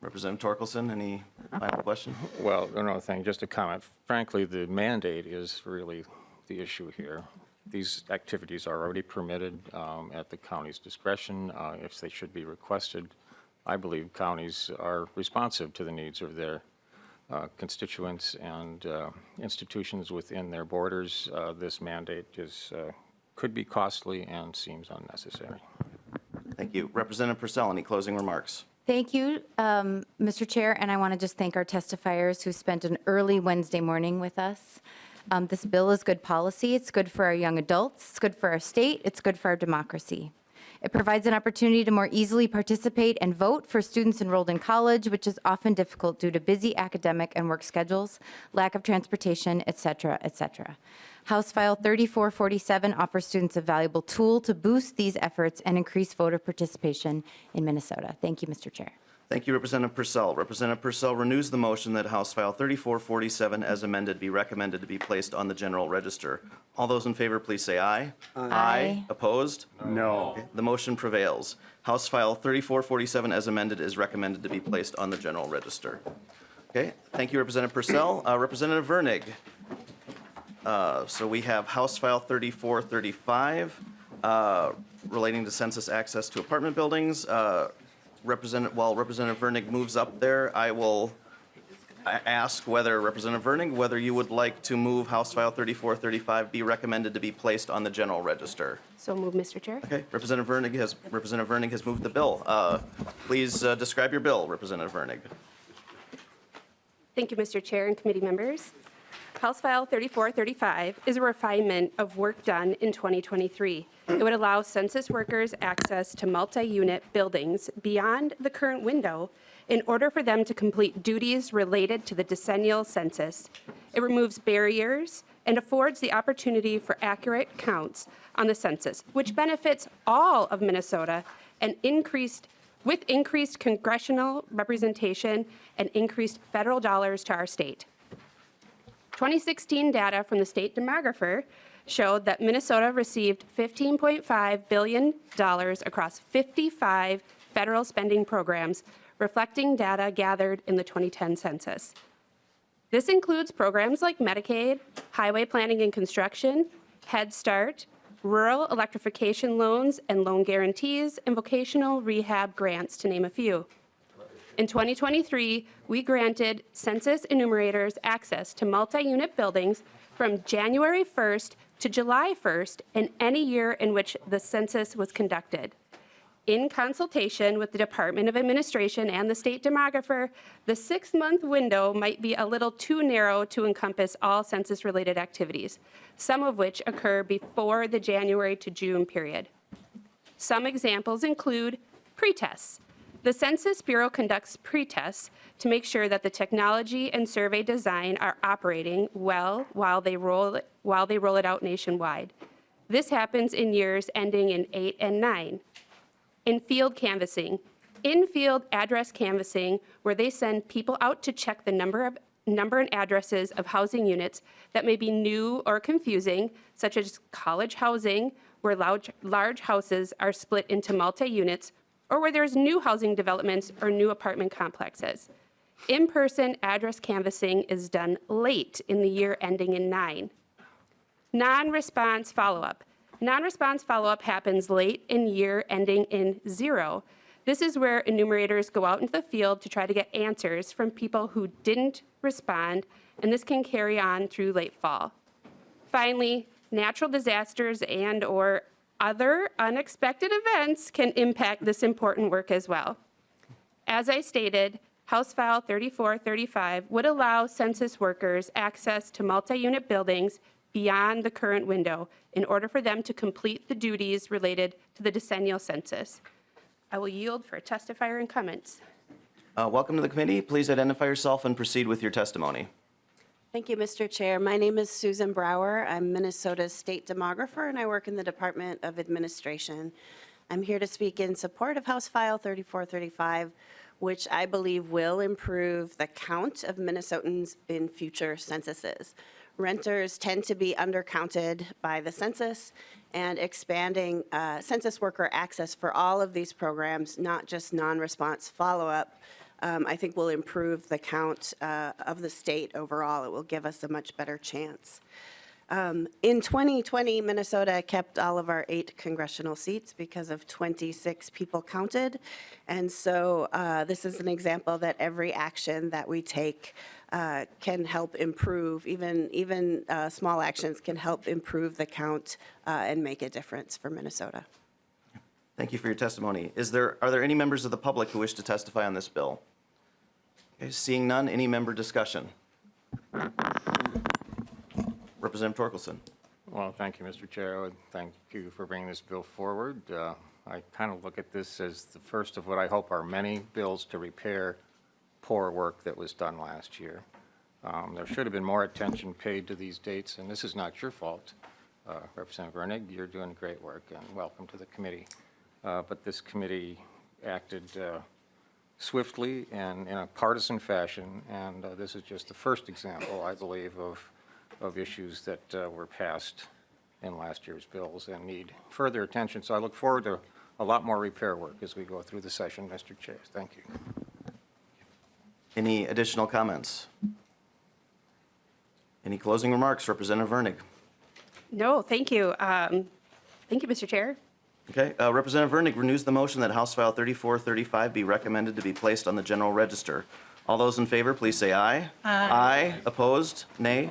Representative Torkelson, any final question? Well, no, thank you. Just a comment. Frankly, the mandate is really the issue here. These activities are already permitted at the county's discretion if they should be requested. I believe counties are responsive to the needs of their constituents and institutions within their borders. This mandate could be costly and seems unnecessary. Thank you. Representative Pursell, any closing remarks? Thank you, Mr. Chair, and I want to just thank our testifiers who spent an early Wednesday morning with us. This bill is good policy. It's good for our young adults. It's good for our state. It's good for our democracy. It provides an opportunity to more easily participate and vote for students enrolled in college, which is often difficult due to busy academic and work schedules, lack of transportation, et cetera, et cetera. House File 3447 offers students a valuable tool to boost these efforts and increase voter participation in Minnesota. Thank you, Mr. Chair. Thank you, Representative Pursell. Representative Pursell renews the motion that House File 3447 as amended be recommended to be placed on the general register. All those in favor, please say aye. Aye. Opposed? No. Okay, the motion prevails. House File 3447 as amended is recommended to be placed on the general register. Okay, thank you, Representative Pursell. Representative Virnig. So we have House File 3435 relating to census access to apartment buildings. While Representative Virnig moves up there, I will ask Representative Virnig, whether you would like to move House File 3435 be recommended to be placed on the general register. So move, Mr. Chair. Okay, Representative Virnig has moved the bill. Please describe your bill, Representative Virnig. Thank you, Mr. Chair and committee members. House File 3435 is a refinement of work done in 2023. It would allow census workers access to multi-unit buildings beyond the current window in order for them to complete duties related to the decennial census. It removes barriers and affords the opportunity for accurate counts on the census, which benefits all of Minnesota and increased congressional representation and increased federal dollars to our state. 2016 data from the state demographer showed that Minnesota received $15.5 billion across 55 federal spending programs, reflecting data gathered in the 2010 census. This includes programs like Medicaid, highway planning and construction, Head Start, rural electrification loans and loan guarantees, and vocational rehab grants, to name a few. In 2023, we granted census enumerators access to multi-unit buildings from January 1st to July 1st in any year in which the census was conducted. In consultation with the Department of Administration and the state demographer, the 6-month window might be a little too narrow to encompass all census-related activities, some of which occur before the January to June period. Some examples include pre-tests. The Census Bureau conducts pre-tests to make sure that the technology and survey design are operating well while they roll it out nationwide. This happens in years ending in 8 and 9. In field canvassing, in-field address canvassing, where they send people out to check the number and addresses of housing units that may be new or confusing, such as college housing, where large houses are split into multi-units, or where there's new housing developments or new apartment complexes. In-person address canvassing is done late in the year ending in 9. Non-response follow-up. Non-response follow-up happens late in year ending in 0. This is where enumerators go out into the field to try to get answers from people who didn't respond, and this can carry on through late fall. Finally, natural disasters and/or other unexpected events can impact this important work as well. As I stated, House File 3435 would allow census workers access to multi-unit buildings beyond the current window in order for them to complete the duties related to the decennial census. I will yield for testifier and comments. Welcome to the committee. Please identify yourself and proceed with your testimony. Thank you, Mr. Chair. My name is Susan Brower. I'm Minnesota's state demographer, and I work in the Department of Administration. I'm here to speak in support of House File 3435, which I believe will improve the count of Minnesotans in future censuses. Renters tend to be undercounted by the census, and expanding census worker access for all of these programs, not just non-response follow-up, I think will improve the count of the state overall. It will give us a much better chance. In 2020, Minnesota kept all of our 8 congressional seats because of 26 people counted. And so this is an example that every action that we take can help improve, even small actions can help improve the count and make a difference for Minnesota. Thank you for your testimony. Are there any members of the public who wish to testify on this bill? Okay, seeing none, any member discussion? Representative Torkelson. Well, thank you, Mr. Chair. Thank you for bringing this bill forward. I kind of look at this as the first of what I hope are many bills to repair poor work that was done last year. There should have been more attention paid to these dates, and this is not your fault. Representative Virnig, you're doing great work, and welcome to the committee. But this committee acted swiftly and in a partisan fashion, and this is just the first example, I believe, of issues that were passed in last year's bills and need further attention. So I look forward to a lot more repair work as we go through the session, Mr. Chair. Thank you. Any additional comments? Any closing remarks? Representative Virnig. No, thank you. Thank you, Mr. Chair. Okay, Representative Virnig renews the motion that House File 3435 be recommended to be placed on the general register. All those in favor, please say aye. Aye. Aye. Opposed? Nay?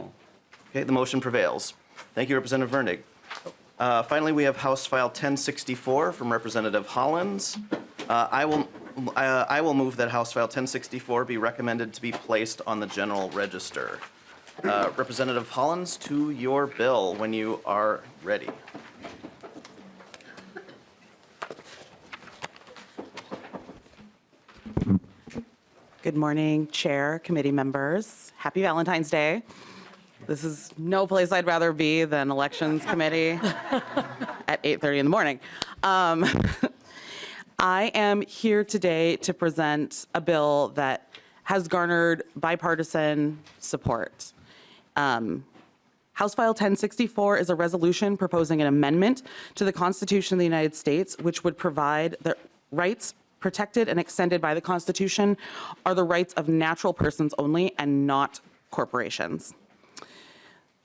Okay, the motion prevails. Thank you, Representative Virnig. Finally, we have House File 1064 from Representative Hollins. I will move that House File 1064 be recommended to be placed on the general register. Representative Hollins, to your bill when you are ready. Good morning, Chair, committee members. Happy Valentine's Day. This is no place I'd rather be than Elections Committee at 8:30 in the morning. I am here today to present a bill that has garnered bipartisan support. House File 1064 is a resolution proposing an amendment to the Constitution of the United States, which would provide the rights protected and extended by the Constitution are the rights of natural persons only and not corporations.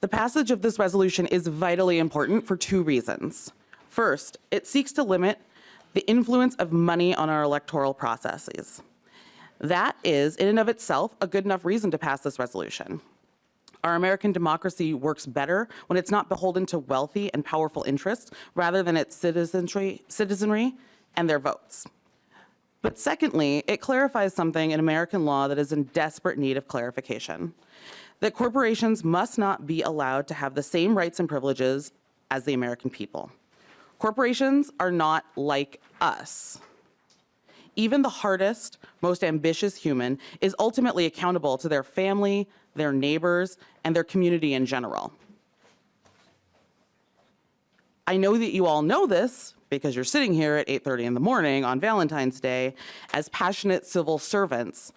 The passage of this resolution is vitally important for 2 reasons. First, it seeks to limit the influence of money on our electoral processes. That is, in and of itself, a good enough reason to pass this resolution. Our American democracy works better when it's not beholden to wealthy and powerful interests rather than its citizenry and their votes. But secondly, it clarifies something in American law that is in desperate need of clarification, that corporations must not be allowed to have the same rights and privileges as the American people. Corporations are not like us. Even the hardest, most ambitious human is ultimately accountable to their family, their neighbors, and their community in general. I know that you all know this because you're sitting here at 8:30 in the morning on Valentine's Day as passionate civil servants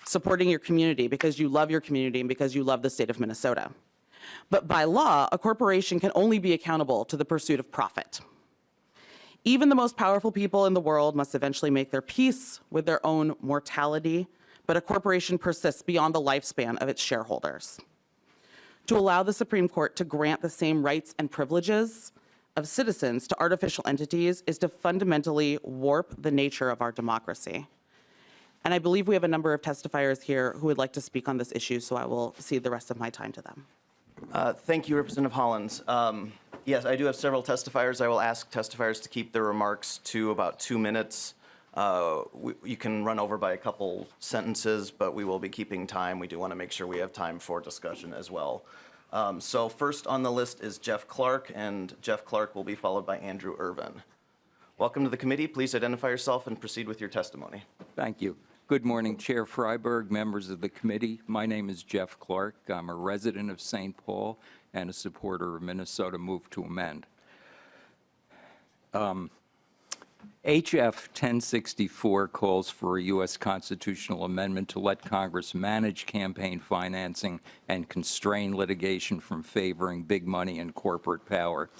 supporting your community because you love your community and because you love the state of Minnesota. But by law, a corporation can only be accountable to the pursuit of profit. Even the most powerful people in the world must eventually make their peace with their own mortality, but a corporation persists beyond the lifespan of its shareholders. To allow the Supreme Court to grant the same rights and privileges of citizens to artificial entities is to fundamentally warp the nature of our democracy. And I believe we have a number of testifiers here who would like to speak on this issue, so I will cede the rest of my time to them. Thank you, Representative Hollins. Yes, I do have several testifiers. I will ask testifiers to keep their remarks to about 2 minutes. You can run over by a couple sentences, but we will be keeping time. We do want to make sure we have time for discussion as well. So first on the list is Jeff Clark, and Jeff Clark will be followed by Andrew Irvin. Welcome to the committee. Please identify yourself and proceed with your testimony. Thank you. Good morning, Chair Freiberg, members of the committee. My name is Jeff Clark. I'm a resident of St. Paul and a supporter of Minnesota Move to Amend. HF 1064 calls for a U.S. constitutional amendment to let Congress manage campaign financing and constrain litigation from favoring big money and corporate power.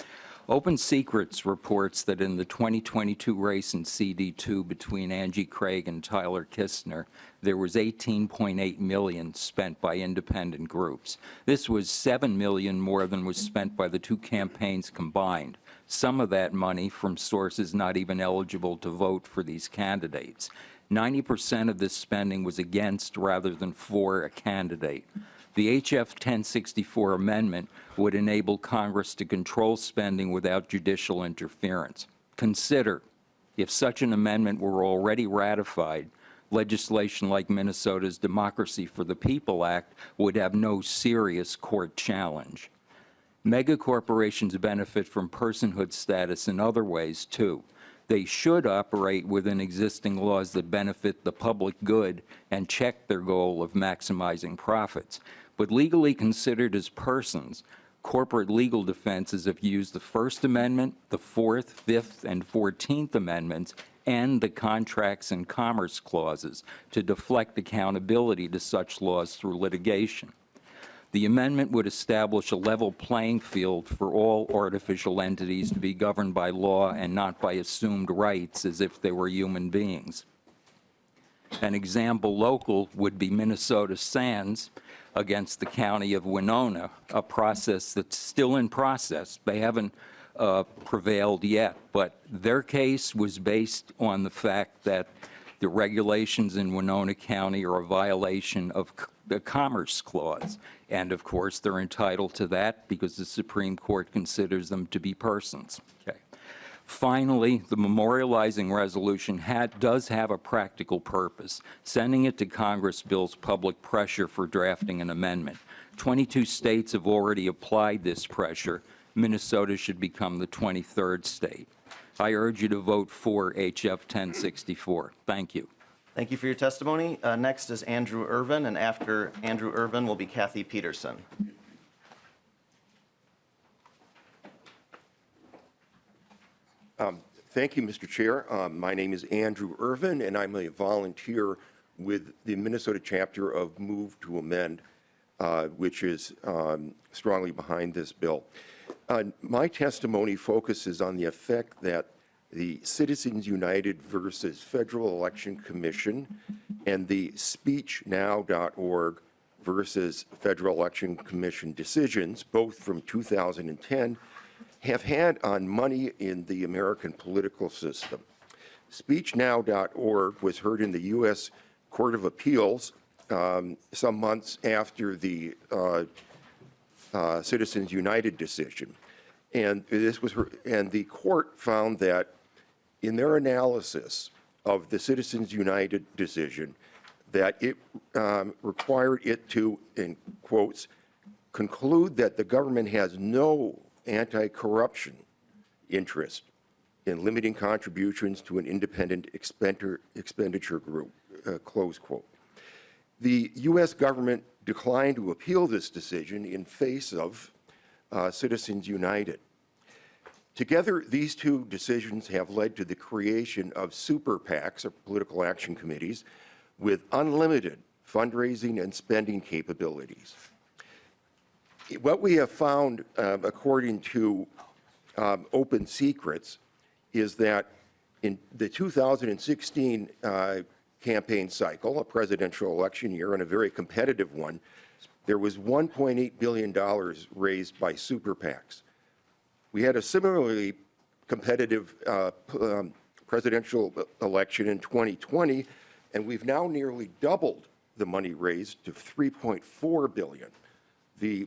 Open Secrets reports that in the 2022 race in CD2 between Angie Craig and Tyler Kistner, there was $18.8 million spent by independent groups. This was $7 million more than was spent by the two campaigns combined. Some of that money from sources not even eligible to vote for these candidates. 90% of this spending was against rather than for a candidate. The HF 1064 amendment would enable Congress to control spending without judicial interference. Consider, if such an amendment were already ratified, legislation like Minnesota's Democracy for the People Act would have no serious court challenge. Megacorporations benefit from personhood status in other ways, too. They should operate within existing laws that benefit the public good and check their goal of maximizing profits. But legally considered as persons, corporate legal defenses have used the First Amendment, the Fourth, Fifth, and 14th Amendments, and the Contracts and Commerce Clauses to deflect accountability to such laws through litigation. The amendment would establish a level playing field for all artificial entities to be governed by law and not by assumed rights as if they were human beings. An example local would be Minnesota Sands against the county of Winona, a process that's still in process. They haven't prevailed yet, but their case was based on the fact that the regulations in Winona County are a violation of the Commerce Clause. And of course, they're entitled to that because the Supreme Court considers them to be persons. Okay. Finally, the memorializing resolution does have a practical purpose. Sending it to Congress builds public pressure for drafting an amendment. 22 states have already applied this pressure. Minnesota should become the 23rd state. I urge you to vote for HF 1064. Thank you. Thank you for your testimony. Next is Andrew Irvin, and after Andrew Irvin will be Kathy Peterson. Thank you, Mr. Chair. My name is Andrew Irvin, and I'm a volunteer with the Minnesota chapter of Move to Amend, which is strongly behind this bill. My testimony focuses on the effect that the Citizens United versus Federal Election Commission and the SpeechNow.org versus Federal Election Commission decisions, both from 2010, have had on money in the American political system. SpeechNow.org was heard in the U.S. Court of Appeals some months after the Citizens United decision. And the court found that in their analysis of the Citizens United decision, that it required it to, in quotes, conclude that the government has no anti-corruption interest in limiting contributions to an independent expenditure group, close quote. The U.S. government declined to appeal this decision in face of Citizens United. Together, these two decisions have led to the creation of super PACs, or political action committees, with unlimited fundraising and spending capabilities. What we have found, according to Open Secrets, is that in the 2016 campaign cycle, a presidential election year and a very competitive one, there was $1.8 billion raised by super PACs. We had a similarly competitive presidential election in 2020, and we've now nearly doubled the money raised to $3.4 billion. The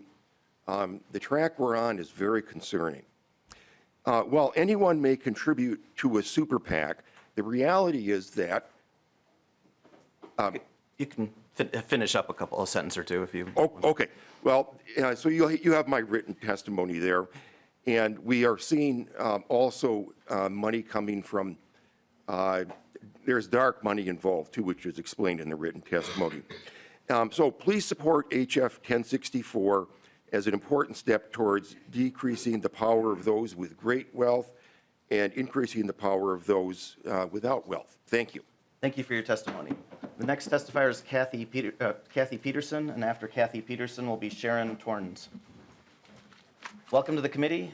track we're on is very concerning. While anyone may contribute to a super PAC, the reality is that You can finish up a couple of sentences or two if you. Okay. Well, so you have my written testimony there, and we are seeing also money coming from. There's dark money involved too, which is explained in the written testimony. So please support HF 1064 as an important step towards decreasing the power of those with great wealth and increasing the power of those without wealth. Thank you. Thank you for your testimony. The next testifier is Kathy Peterson, and after Kathy Peterson will be Sharon Torrens. Welcome to the committee.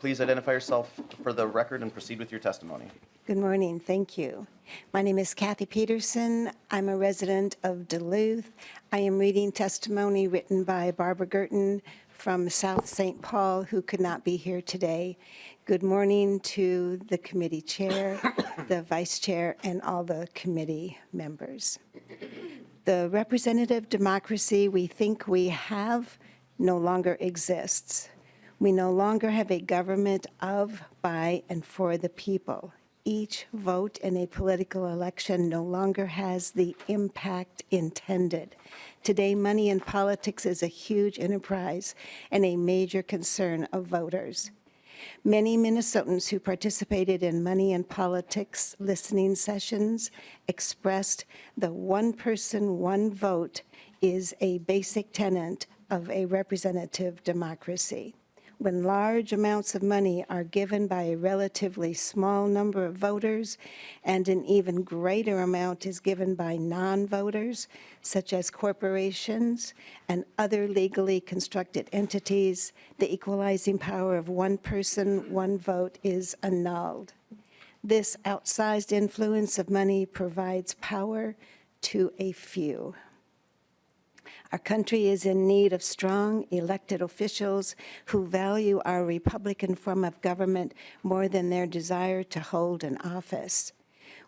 Please identify yourself for the record and proceed with your testimony. Good morning. Thank you. My name is Kathy Peterson. I'm a resident of Duluth. I am reading testimony written by Barbara Gerton from South St. Paul, who could not be here today. Good morning to the committee chair, the vice chair, and all the committee members. The representative democracy we think we have no longer exists. We no longer have a government of, by, and for the people. Each vote in a political election no longer has the impact intended. Today, money in politics is a huge enterprise and a major concern of voters. Many Minnesotans who participated in Money in Politics listening sessions expressed the one person, one vote is a basic tenet of a representative democracy. When large amounts of money are given by a relatively small number of voters and an even greater amount is given by non-voters, such as corporations and other legally constructed entities, the equalizing power of one person, one vote is annulled. This outsized influence of money provides power to a few. Our country is in need of strong elected officials who value our Republican form of government more than their desire to hold an office.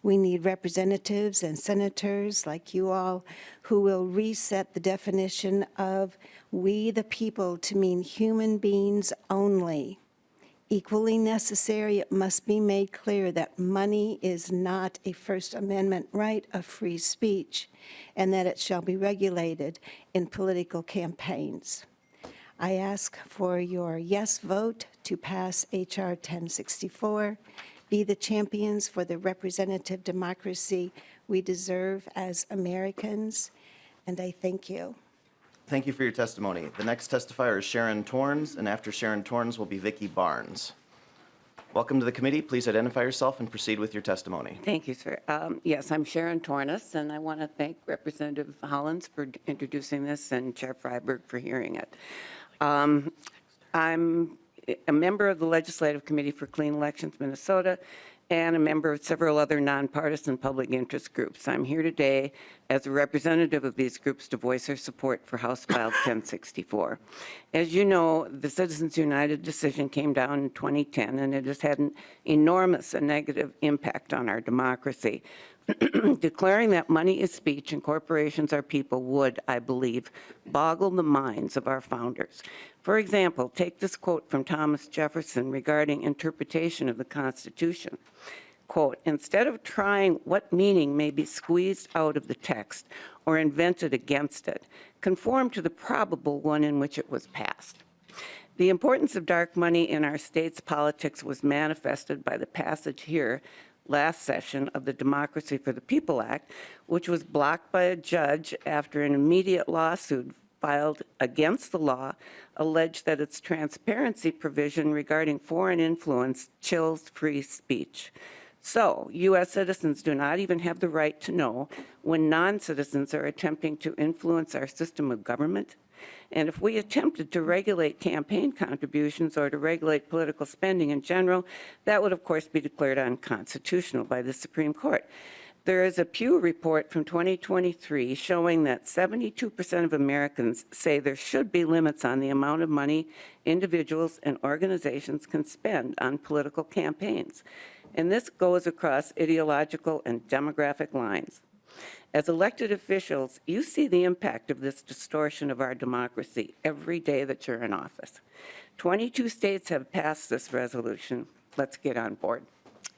We need representatives and senators like you all who will reset the definition of we the people to mean human beings only. Equally necessary, it must be made clear that money is not a First Amendment right of free speech, and that it shall be regulated in political campaigns. I ask for your yes vote to pass H.R. 1064. Be the champions for the representative democracy we deserve as Americans, and I thank you. Thank you for your testimony. The next testifier is Sharon Torrens, and after Sharon Torrens will be Vicki Barnes. Welcome to the committee. Please identify yourself and proceed with your testimony. Thank you, sir. Yes, I'm Sharon Torrens, and I want to thank Representative Hollins for introducing this and Chair Freiberg for hearing it. I'm a member of the Legislative Committee for Clean Elections Minnesota and a member of several other nonpartisan public interest groups. I'm here today as a representative of these groups to voice our support for House File 1064. As you know, the Citizens United decision came down in 2010, and it has had an enormous and negative impact on our democracy. Declaring that money is speech and corporations are people would, I believe, boggle the minds of our founders. For example, take this quote from Thomas Jefferson regarding interpretation of the Constitution. Quote, "Instead of trying what meaning may be squeezed out of the text or invented against it, conform to the probable one in which it was passed." The importance of dark money in our state's politics was manifested by the passage here last session of the Democracy for the People Act, which was blocked by a judge after an immediate lawsuit filed against the law alleged that its transparency provision regarding foreign influence chills free speech. So, U.S. citizens do not even have the right to know when non-citizens are attempting to influence our system of government. And if we attempted to regulate campaign contributions or to regulate political spending in general, that would, of course, be declared unconstitutional by the Supreme Court. There is a Pew report from 2023 showing that 72% of Americans say there should be limits on the amount of money individuals and organizations can spend on political campaigns. And this goes across ideological and demographic lines. As elected officials, you see the impact of this distortion of our democracy every day that you're in office. 22 states have passed this resolution. Let's get on board.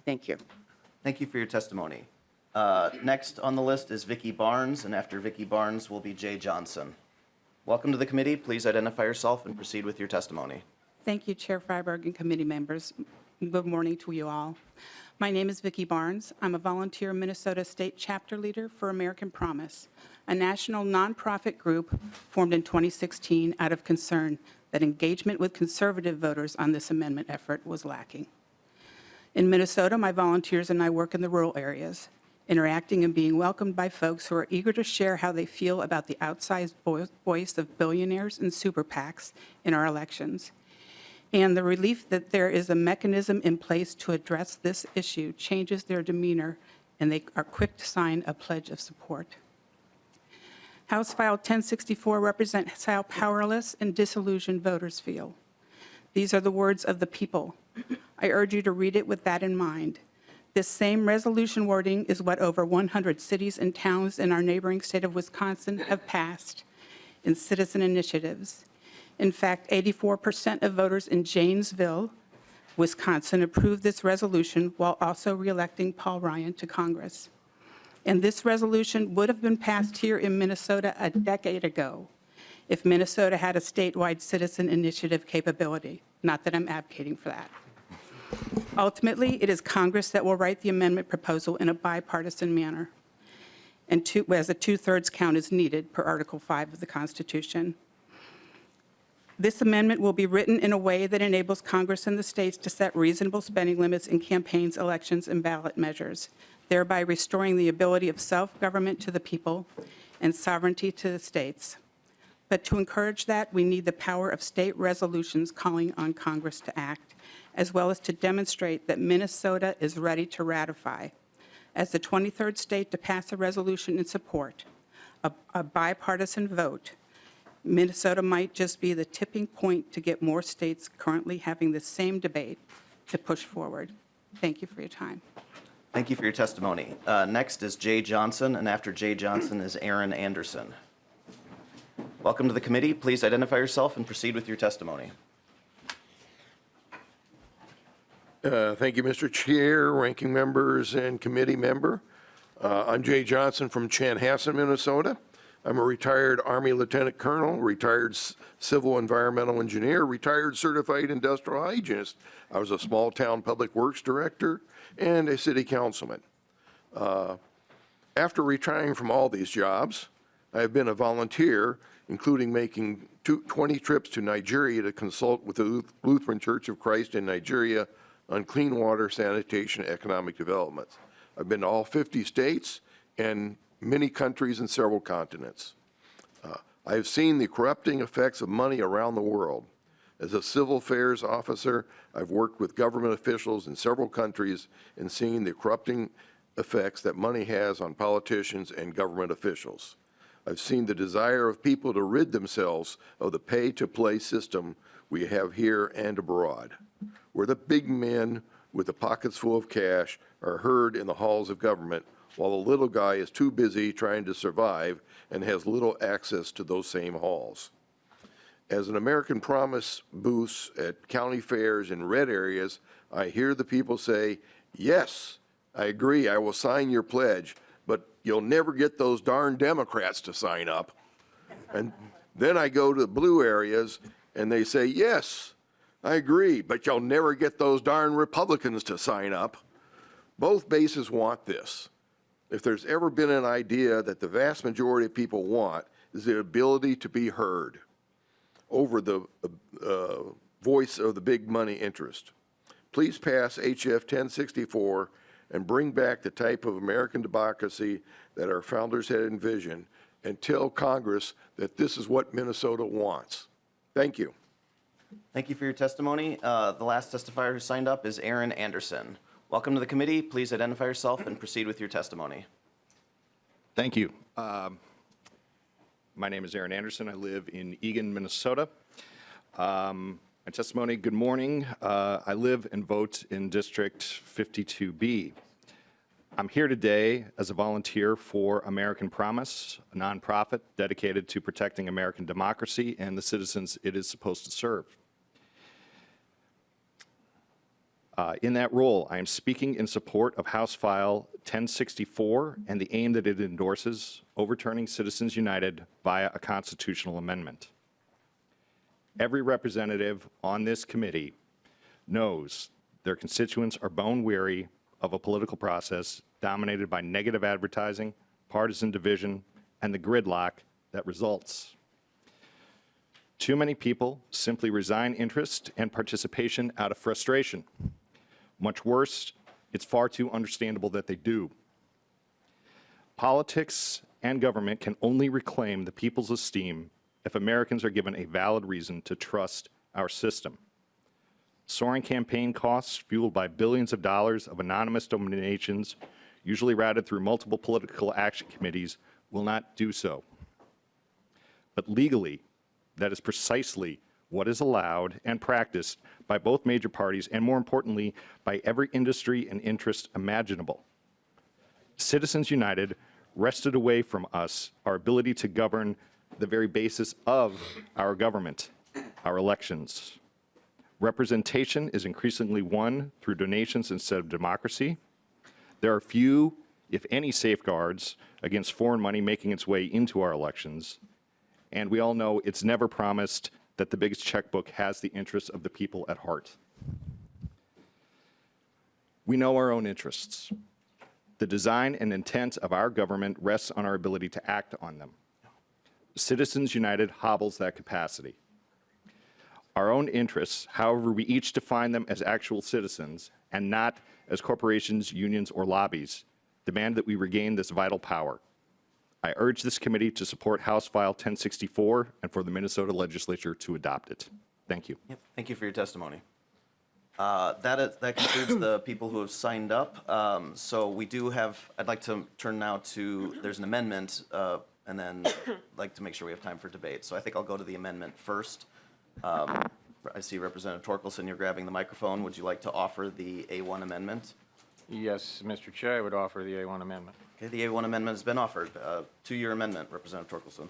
Thank you. Thank you for your testimony. Next on the list is Vicki Barnes, and after Vicki Barnes will be Jay Johnson. Welcome to the committee. Please identify yourself and proceed with your testimony. Thank you, Chair Freiberg and committee members. Good morning to you all. My name is Vicki Barnes. I'm a volunteer Minnesota State Chapter Leader for American Promise, a national nonprofit group formed in 2016 out of concern that engagement with conservative voters on this amendment effort was lacking. In Minnesota, my volunteers and I work in the rural areas, interacting and being welcomed by folks who are eager to share how they feel about the outsized voice of billionaires and super PACs in our elections. And the relief that there is a mechanism in place to address this issue changes their demeanor, and they are quick to sign a pledge of support. House File 1064 represents how powerless and disillusioned voters feel. These are the words of the people. I urge you to read it with that in mind. This same resolution wording is what over 100 cities and towns in our neighboring state of Wisconsin have passed in citizen initiatives. In fact, 84% of voters in Janesville, Wisconsin, approved this resolution while also reelecting Paul Ryan to Congress. And this resolution would have been passed here in Minnesota a decade ago if Minnesota had a statewide citizen initiative capability. Not that I'm advocating for that. Ultimately, it is Congress that will write the amendment proposal in a bipartisan manner, and as a two-thirds count is needed per Article 5 of the Constitution. This amendment will be written in a way that enables Congress and the states to set reasonable spending limits in campaigns, elections, and ballot measures, thereby restoring the ability of self-government to the people and sovereignty to the states. But to encourage that, we need the power of state resolutions calling on Congress to act, as well as to demonstrate that Minnesota is ready to ratify. As the 23rd state to pass a resolution in support, a bipartisan vote, Minnesota might just be the tipping point to get more states currently having the same debate to push forward. Thank you for your time. Thank you for your testimony. Next is Jay Johnson, and after Jay Johnson is Aaron Anderson. Welcome to the committee. Please identify yourself and proceed with your testimony. Thank you, Mr. Chair, ranking members, and committee member. I'm Jay Johnson from Chanhassen, Minnesota. I'm a retired Army Lieutenant Colonel, retired civil environmental engineer, retired certified industrial hygienist. I was a small town public works director and a city councilman. After retiring from all these jobs, I have been a volunteer, including making 20 trips to Nigeria to consult with the Lutheran Church of Christ in Nigeria on clean water, sanitation, and economic development. I've been to all 50 states and many countries and several continents. I have seen the corrupting effects of money around the world. As a civil affairs officer, I've worked with government officials in several countries and seen the corrupting effects that money has on politicians and government officials. I've seen the desire of people to rid themselves of the pay-to-play system we have here and abroad, where the big men with the pockets full of cash are heard in the halls of government, while the little guy is too busy trying to survive and has little access to those same halls. As an American Promise booths at county fairs in red areas, I hear the people say, "Yes, I agree, I will sign your pledge, but you'll never get those darn Democrats to sign up." And then I go to the blue areas and they say, "Yes, I agree, but you'll never get those darn Republicans to sign up." Both bases want this. If there's ever been an idea that the vast majority of people want, is the ability to be heard over the voice of the big money interest. Please pass HF 1064 and bring back the type of American democracy that our founders had envisioned, and tell Congress that this is what Minnesota wants. Thank you. Thank you for your testimony. The last testifier who signed up is Aaron Anderson. Welcome to the committee. Please identify yourself and proceed with your testimony. Thank you. My name is Aaron Anderson. I live in Eagan, Minnesota. My testimony, good morning. I live and vote in District 52B. I'm here today as a volunteer for American Promise, a nonprofit dedicated to protecting American democracy and the citizens it is supposed to serve. In that role, I am speaking in support of House File 1064 and the aim that it endorses, overturning Citizens United via a constitutional amendment. Every representative on this committee knows their constituents are bone-weary of a political process dominated by negative advertising, partisan division, and the gridlock that results. Too many people simply resign interest and participation out of frustration. Much worse, it's far too understandable that they do. Politics and government can only reclaim the people's esteem if Americans are given a valid reason to trust our system. Soaring campaign costs fueled by billions of dollars of anonymous donations, usually routed through multiple political action committees, will not do so. But legally, that is precisely what is allowed and practiced by both major parties, and more importantly, by every industry and interest imaginable. Citizens United wrested away from us our ability to govern the very basis of our government, our elections. Representation is increasingly won through donations instead of democracy. There are few, if any, safeguards against foreign money making its way into our elections. And we all know it's never promised that the biggest checkbook has the interests of the people at heart. We know our own interests. The design and intent of our government rests on our ability to act on them. Citizens United hobbles that capacity. Our own interests, however we each define them as actual citizens and not as corporations, unions, or lobbies, demand that we regain this vital power. I urge this committee to support House File 1064 and for the Minnesota legislature to adopt it. Thank you. Yep, thank you for your testimony. That concludes the people who have signed up. So we do have, I'd like to turn now to, there's an amendment, and then like to make sure we have time for debate. So I think I'll go to the amendment first. I see Representative Torkelson, you're grabbing the microphone. Would you like to offer the A1 amendment? Yes, Mr. Chair, I would offer the A1 amendment. Okay, the A1 amendment has been offered. To-your amendment, Representative Torkelson.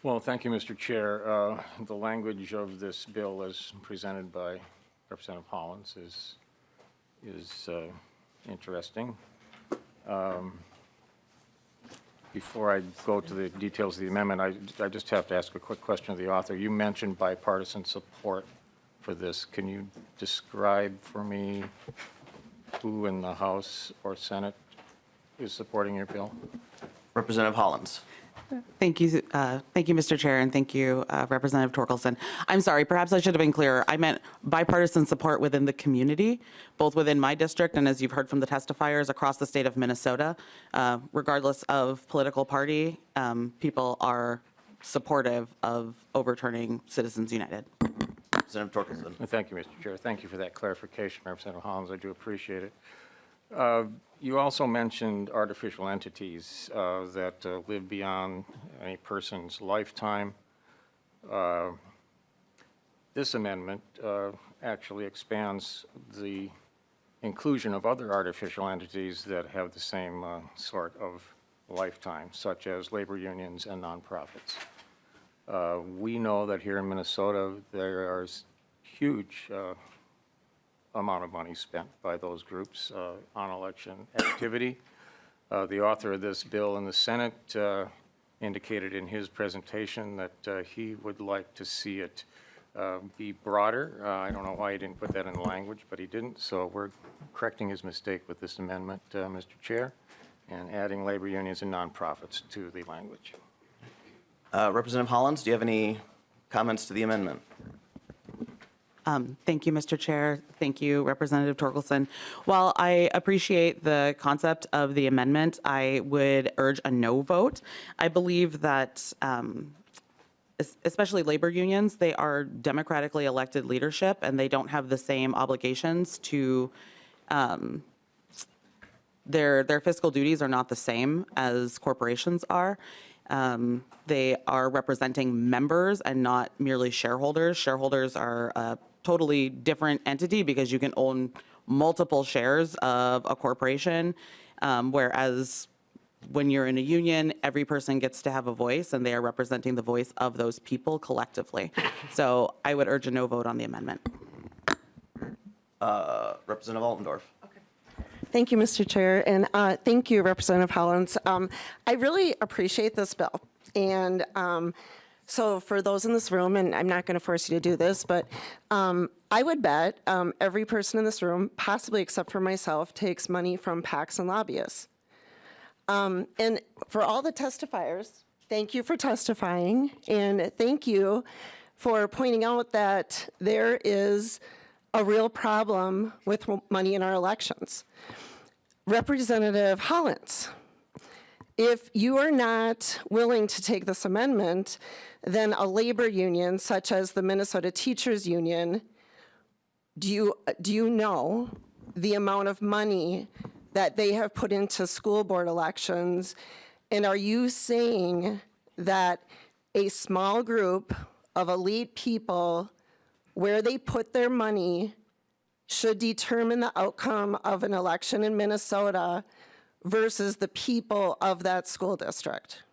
Well, thank you, Mr. Chair. The language of this bill as presented by Representative Hollins is interesting. Before I go to the details of the amendment, I just have to ask a quick question of the author. You mentioned bipartisan support for this. Can you describe for me who in the House or Senate is supporting your bill? Representative Hollins. Thank you, Mr. Chair, and thank you, Representative Torkelson. I'm sorry, perhaps I should have been clearer. I meant bipartisan support within the community, both within my district and, as you've heard from the testifiers, across the state of Minnesota. Regardless of political party, people are supportive of overturning Citizens United. Representative Torkelson. Thank you, Mr. Chair. Thank you for that clarification, Representative Hollins. I do appreciate it. You also mentioned artificial entities that live beyond any person's lifetime. This amendment actually expands the inclusion of other artificial entities that have the same sort of lifetime, such as labor unions and nonprofits. We know that here in Minnesota, there is huge amount of money spent by those groups on election activity. The author of this bill in the Senate indicated in his presentation that he would like to see it be broader. I don't know why he didn't put that in language, but he didn't. So we're correcting his mistake with this amendment, Mr. Chair, and adding labor unions and nonprofits to the language. Representative Hollins, do you have any comments to the amendment? Thank you, Mr. Chair. Thank you, Representative Torkelson. While I appreciate the concept of the amendment, I would urge a no vote. I believe that especially labor unions, they are democratically elected leadership, and they don't have the same obligations to their fiscal duties are not the same as corporations are. They are representing members and not merely shareholders. Shareholders are a totally different entity because you can own multiple shares of a corporation, whereas when you're in a union, every person gets to have a voice, and they are representing the voice of those people collectively. So I would urge a no vote on the amendment. Representative Altendorf. Thank you, Mr. Chair, and thank you, Representative Hollins. I really appreciate this bill. And so for those in this room, and I'm not going to force you to do this, but I would bet every person in this room, possibly except for myself, takes money from PACs and lobbyists. And for all the testifiers, thank you for testifying, and thank you for pointing out that there is a real problem with money in our elections. Representative Hollins, if you are not willing to take this amendment, then a labor union such as the Minnesota Teachers Union, do you know the amount of money that they have put into school board elections? And are you saying that a small group of elite people, where they put their money, should determine the outcome of an election in Minnesota versus the people of that school district?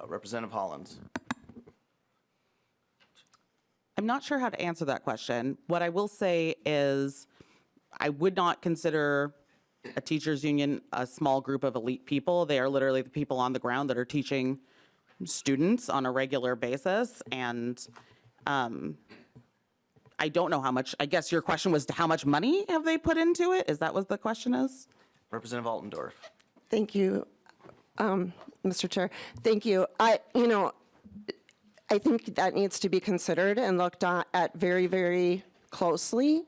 Representative Hollins. I'm not sure how to answer that question. What I will say is I would not consider a teachers union a small group of elite people. They are literally the people on the ground that are teaching students on a regular basis. And I don't know how much, I guess your question was how much money have they put into it? Is that what the question is? Representative Altendorf. Thank you, Mr. Chair. Thank you. I think that needs to be considered and looked at very, very closely.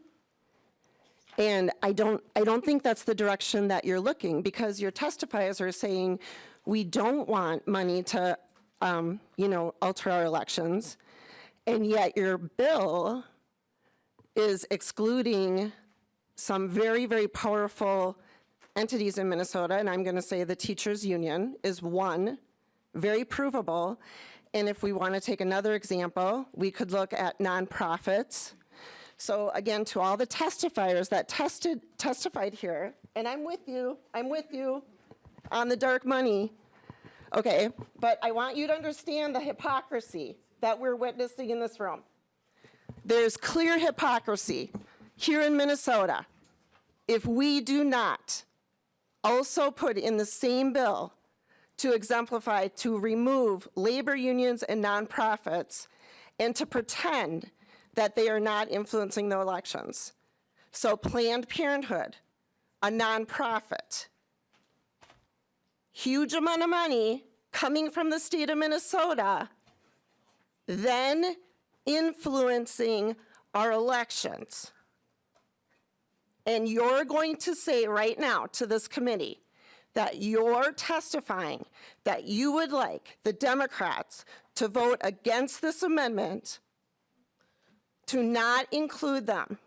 And I don't think that's the direction that you're looking, because your testifiers are saying we don't want money to, alter our elections, and yet your bill is excluding some very, very powerful entities in Minnesota, and I'm going to say the teachers union is one, very provable. And if we want to take another example, we could look at nonprofits. So again, to all the testifiers that testified here, and I'm with you on the dark money, okay, but I want you to understand the hypocrisy that we're witnessing in this room. There's clear hypocrisy here in Minnesota if we do not also put in the same bill to exemplify, to remove labor unions and nonprofits and to pretend that they are not influencing the elections. So Planned Parenthood, a nonprofit, huge amount of money coming from the state of Minnesota, then influencing our elections. And you're going to say right now to this committee that you're testifying that you would like the Democrats to vote against this amendment, to not include them.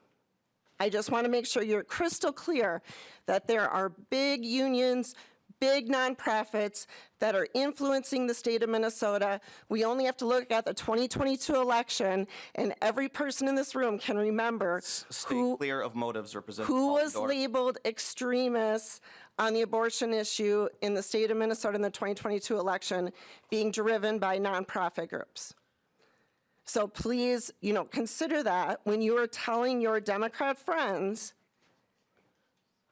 I just want to make sure you're crystal clear that there are big unions, big nonprofits that are influencing the state of Minnesota. We only have to look at the 2022 election, and every person in this room can remember Stay clear of motives, Representative who was Altendorf. labeled extremists on the abortion issue in the state of Minnesota in the 2022 election being driven by nonprofit groups. So please, consider that when you are telling your Democrat friends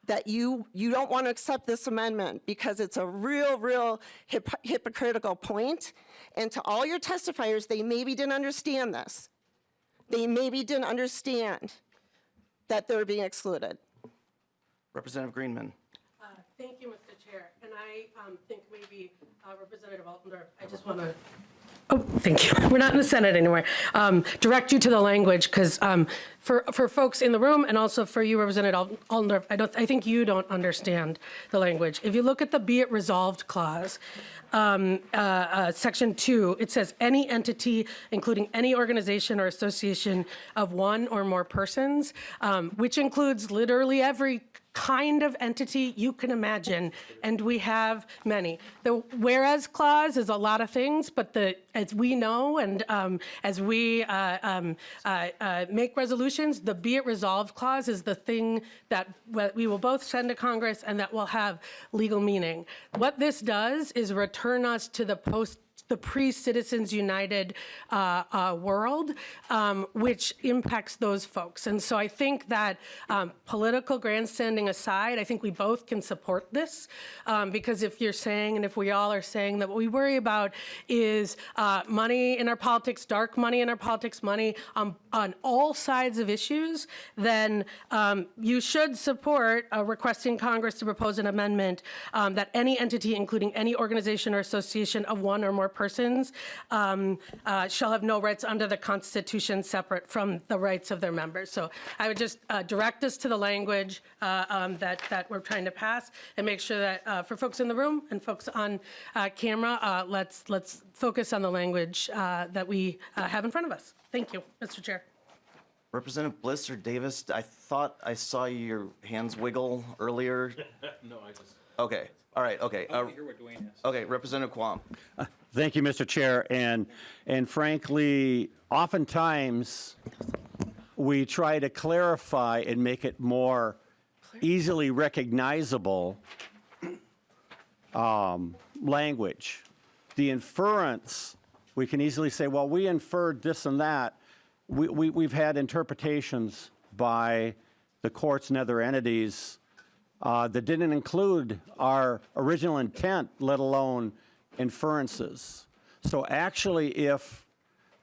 that you don't want to accept this amendment because it's a real hypocritical point. And to all your testifiers, they maybe didn't understand this. They maybe didn't understand that they're being excluded. Representative Greenman. Thank you, Mr. Chair. And I think maybe Representative Altendorf, I just want to, thank you. We're not in the Senate anymore. Direct you to the language, because for folks in the room and also for you, Representative Altendorf, I think you don't understand the language. If you look at the "Be It Resolved" clause, Section 2, it says any entity, including any organization or association of one or more persons, which includes literally every kind of entity you can imagine, and we have many. The whereas clause is a lot of things, but as we know and as we make resolutions, the "Be It Resolved" clause is the thing that we will both send to Congress and that will have legal meaning. What this does is return us to the pre-Citizens United world, which impacts those folks. And so I think that political grandstanding aside, I think we both can support this, because if you're saying, and if we all are saying that what we worry about is money in our politics, dark money in our politics, money on all sides of issues, then you should support requesting Congress to propose an amendment that any entity, including any organization or association of one or more persons, shall have no rights under the Constitution separate from the rights of their members. So I would just direct us to the language that we're trying to pass, and make sure that for folks in the room and folks on camera, let's focus on the language that we have in front of us. Thank you, Mr. Chair. Representative Bliss or Davis, I thought I saw your hands wiggle earlier. No, I just. Okay, all right, okay. I want to hear what Dwayne has. Okay, Representative Quam. Thank you, Mr. Chair. And frankly, oftentimes we try to clarify and make it more easily recognizable language. The inference, we can easily say, well, we inferred this and that. We've had interpretations by the courts and other entities that didn't include our original intent, let alone inferences. So actually, if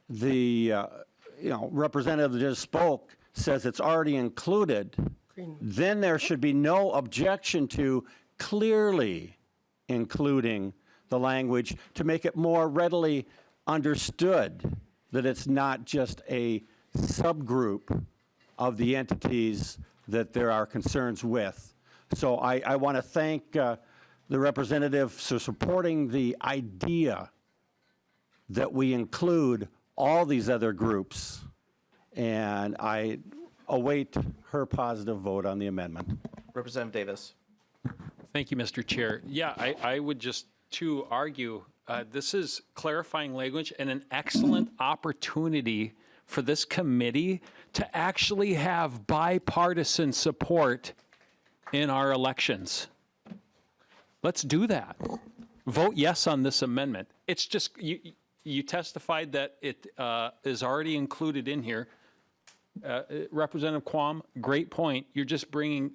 the representative that just spoke says it's already included, then there should be no objection to clearly including the language to make it more readily understood that it's not just a subgroup of the entities that there are concerns with. So I want to thank the representative for supporting the idea that we include all these other groups, and I await her positive vote on the amendment. Representative Davis. Thank you, Mr. Chair. Yeah, I would just to argue this is clarifying language and an excellent opportunity for this committee to actually have bipartisan support in our elections. Let's do that. Vote yes on this amendment. It's just, you testified that it is already included in here. Representative Quam, great point. You're just bringing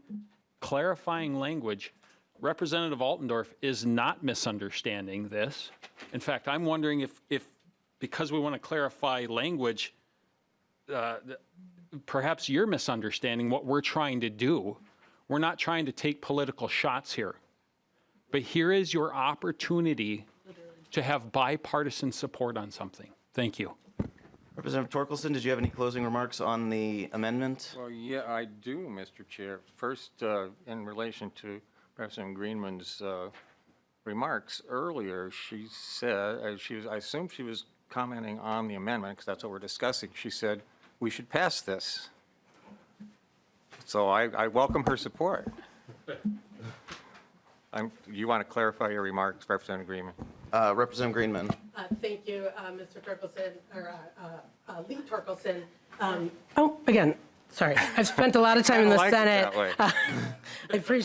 clarifying language. Representative Altendorf is not misunderstanding this. In fact, I'm wondering if because we want to clarify language, perhaps you're misunderstanding what we're trying to do. We're not trying to take political shots here. But here is your opportunity to have bipartisan support on something. Thank you. Representative Torkelson, did you have any closing remarks on the amendment? Well, yeah, I do, Mr. Chair. First, in relation to President Greenman's remarks earlier, she said, I assume she was commenting on the amendment, because that's what we're discussing. She said, we should pass this. So I welcome her support. You want to clarify your remarks, Representative Greenman? Representative Greenman. Thank you, Mr. Torkelson, or Lee Torkelson. Oh, again, sorry. I've spent a lot of time in the I don't like it Senate. that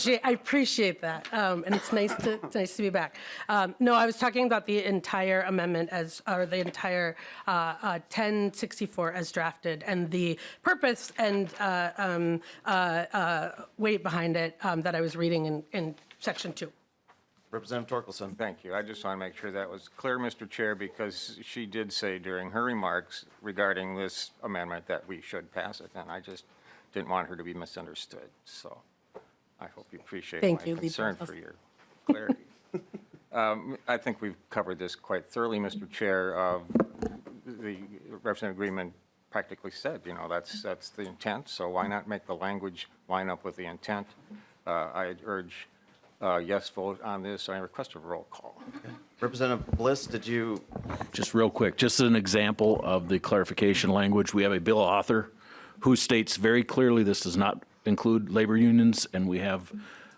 way. I appreciate that, and it's nice to be back. No, I was talking about the entire amendment or the entire 1064 as drafted, and the purpose and weight behind it that I was reading in section 2. Representative Torkelson. Thank you. I just want to make sure that was clear, Mr. Chair, because she did say during her remarks regarding this amendment that we should pass it, and I just didn't want her to be misunderstood. So I hope you appreciate Thank my you, Lee concern Bartels. for your clarity. I think we've covered this quite thoroughly, Mr. Chair. The Representative Greenman practically said, that's the intent, so why not make the language line up with the intent? I urge yes vote on this. I request a roll call. Representative Bliss, did you? Just real quick, just as an example of the clarification language, we have a bill author who states very clearly this does not include labor unions, and we have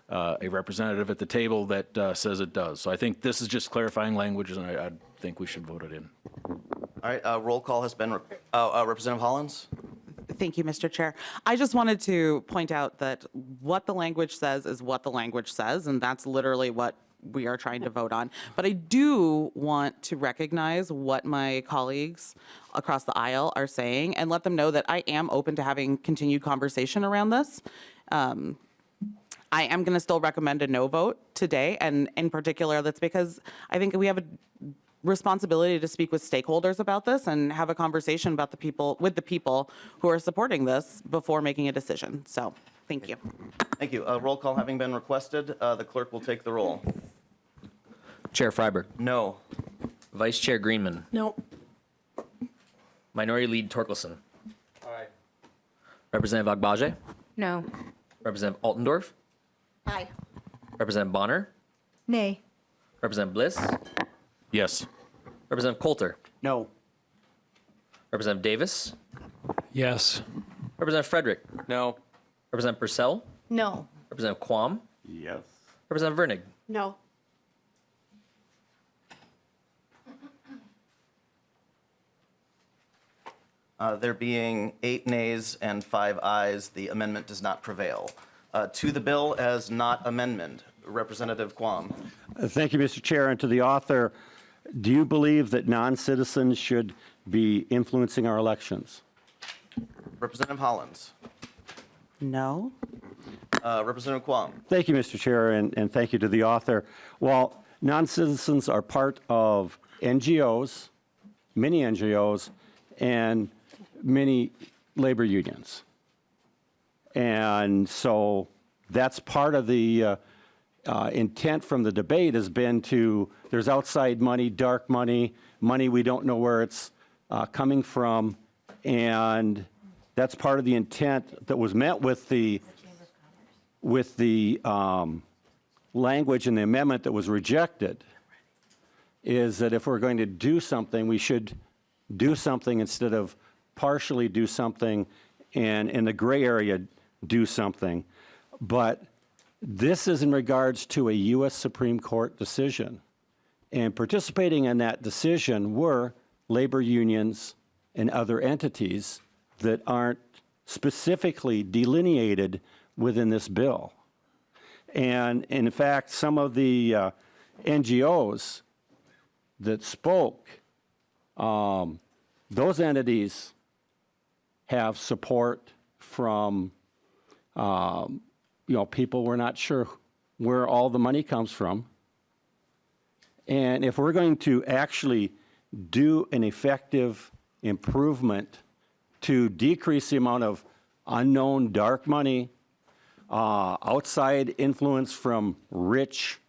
a representative at the table that says it does. So I think this is just clarifying language, and I think we should vote it in. All right, roll call has been, Representative Hollins? Thank you, Mr. Chair. I just wanted to point out that what the language says is what the language says, and that's literally what we are trying to vote on. But I do want to recognize what my colleagues across the aisle are saying and let them know that I am open to having continued conversation around this. I am going to still recommend a no vote today, and in particular, that's because I think we have a responsibility to speak with stakeholders about this and have a conversation about with the people who are supporting this before making a decision. So, thank you. Thank you. Roll call having been requested, the clerk will take the roll. Chair Freiberg. No. Vice Chair Greenman. No. Minority Leader Torkelson. Aye. Representative Agbaje. No. Representative Altendorf. Aye. Representative Bonner. Nay. Representative Bliss. Yes. Representative Coulter. No. Representative Davis. Yes. Representative Frederick. No. Representative Pursell. No. Representative Quam. Yes. Representative Virnig. No. There being 8 nays and 5 ayes, the amendment does not prevail. To the bill as not amendment, Representative Quam. Thank you, Mr. Chair. And to the author, do you believe that non-citizens should be influencing our elections? Representative Hollins. No. Representative Quam. Thank you, Mr. Chair, and thank you to the author. While non-citizens are part of NGOs, many NGOs, and many labor unions. And so that's part of the intent from the debate has been there's outside money, dark money, money we don't know where it's coming from, and that's part of the intent that was met with the language in the amendment that was rejected, is that if we're going to do something, we should do something instead of partially do something and in the gray area do something. But this is in regards to a U.S. Supreme Court decision. And participating in that decision were labor unions and other entities that aren't specifically delineated within this bill. And in fact, some of the NGOs that spoke, those entities have support from, people we're not sure where all the money comes from. And if we're going to actually do an effective improvement to decrease the amount of unknown dark money, outside influence from rich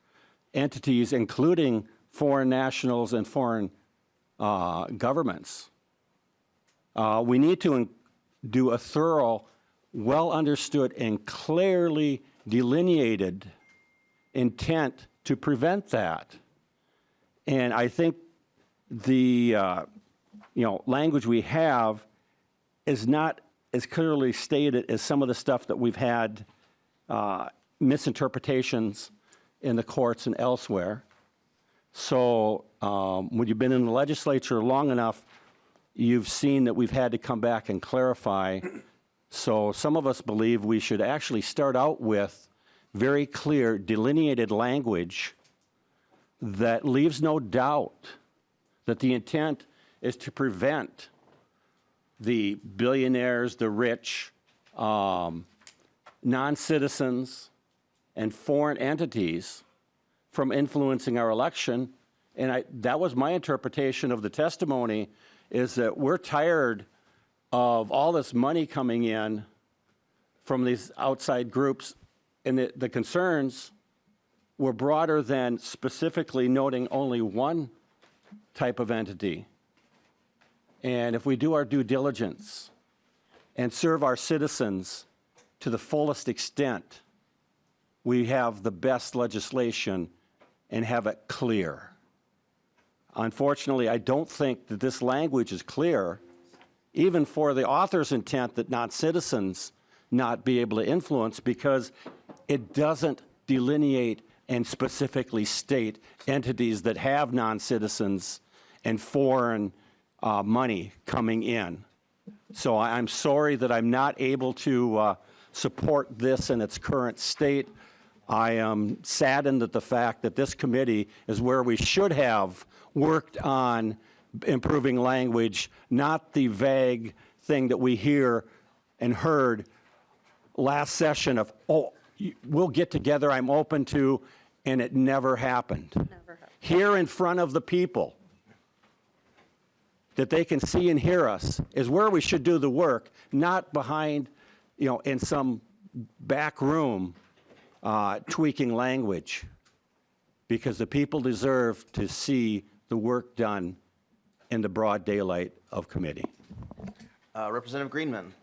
entities, including foreign nationals and foreign governments, we need to do a thorough, well understood, and clearly delineated intent to prevent that. And I think the language we have is not as clearly stated as some of the stuff that we've had misinterpretations in the courts and elsewhere. So when you've been in the legislature long enough, you've seen that we've had to come back and clarify. So some of us believe we should actually start out with very clear delineated language that leaves no doubt that the intent is to prevent the billionaires, the rich, non-citizens, and foreign entities from influencing our election. And that was my interpretation of the testimony, is that we're tired of all this money coming in from these outside groups, and the concerns were broader than specifically noting only one type of entity. And if we do our due diligence and serve our citizens to the fullest extent, we have the best legislation and have it clear. Unfortunately, I don't think that this language is clear, even for the author's intent that non-citizens not be able to influence, because it doesn't delineate and specifically state entities that have non-citizens and foreign money coming in. So I'm sorry that I'm not able to support this in its current state. I am saddened at the fact that this committee is where we should have worked on improving language, not the vague thing that we hear and heard last session of, oh, we'll get together, I'm open to, and it never happened. Here in front of the people, that they can see and hear us, is where we should do the work, not behind, in some back room tweaking language, because the people deserve to see the work done in the broad daylight of committee. Representative Greenman.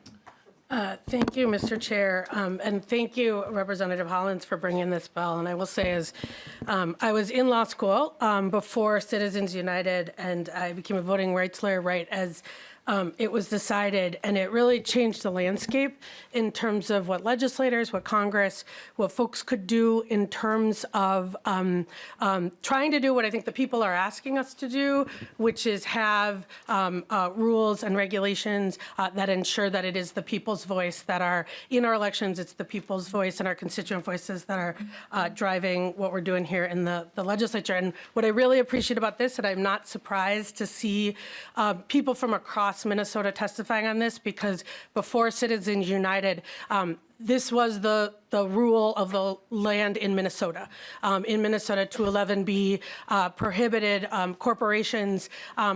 Thank you, Mr. Chair, and thank you, Representative Hollins, for bringing this bill. And I will say, as I was in law school before Citizens United, and I became a voting rights lawyer right as it was decided, and it really changed the landscape in terms of what legislators, what Congress, what folks could do in terms of trying to do what I think the people are asking us to do, which is have rules and regulations that ensure that it is the people's voice that are in our elections. It's the people's voice and our constituent voices that are driving what we're doing here in the legislature. And what I really appreciate about this, and I'm not surprised to see people from across Minnesota testifying on this, because before Citizens United, this was the rule of the land in Minnesota. In Minnesota, 211B prohibited corporations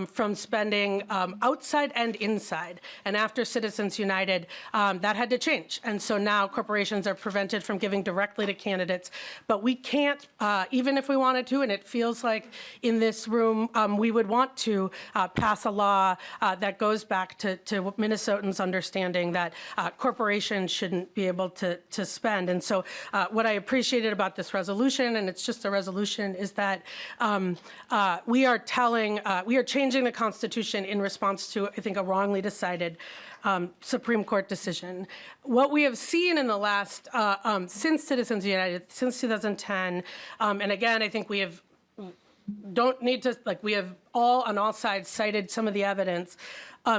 from spending outside and inside. And after Citizens United, that had to change. And so now corporations are prevented from giving directly to candidates. But we can't, even if we wanted to, and it feels like in this room we would want to pass a law that goes back to Minnesotans understanding that corporations shouldn't be able to spend. And so what I appreciated about this resolution, and it's just a resolution, is that we are changing the Constitution in response to, I think, a wrongly decided Supreme Court decision. What we have seen in the last, since Citizens United, since 2010, and again, I think we have we have all on all sides cited some of the evidence,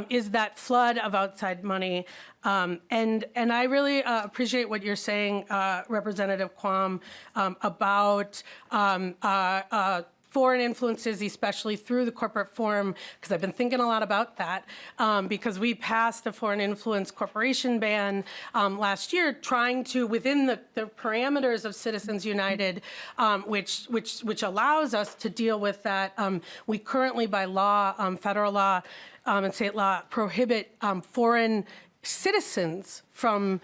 is that flood of outside money. And I really appreciate what you're saying, Representative Quam, about foreign influences, especially through the corporate forum, because I've been thinking a lot about that, because we passed the foreign influence corporation ban last year, trying to, within the parameters of Citizens United, which allows us to deal with that. We currently, by law, federal law and state law, prohibit foreign citizens from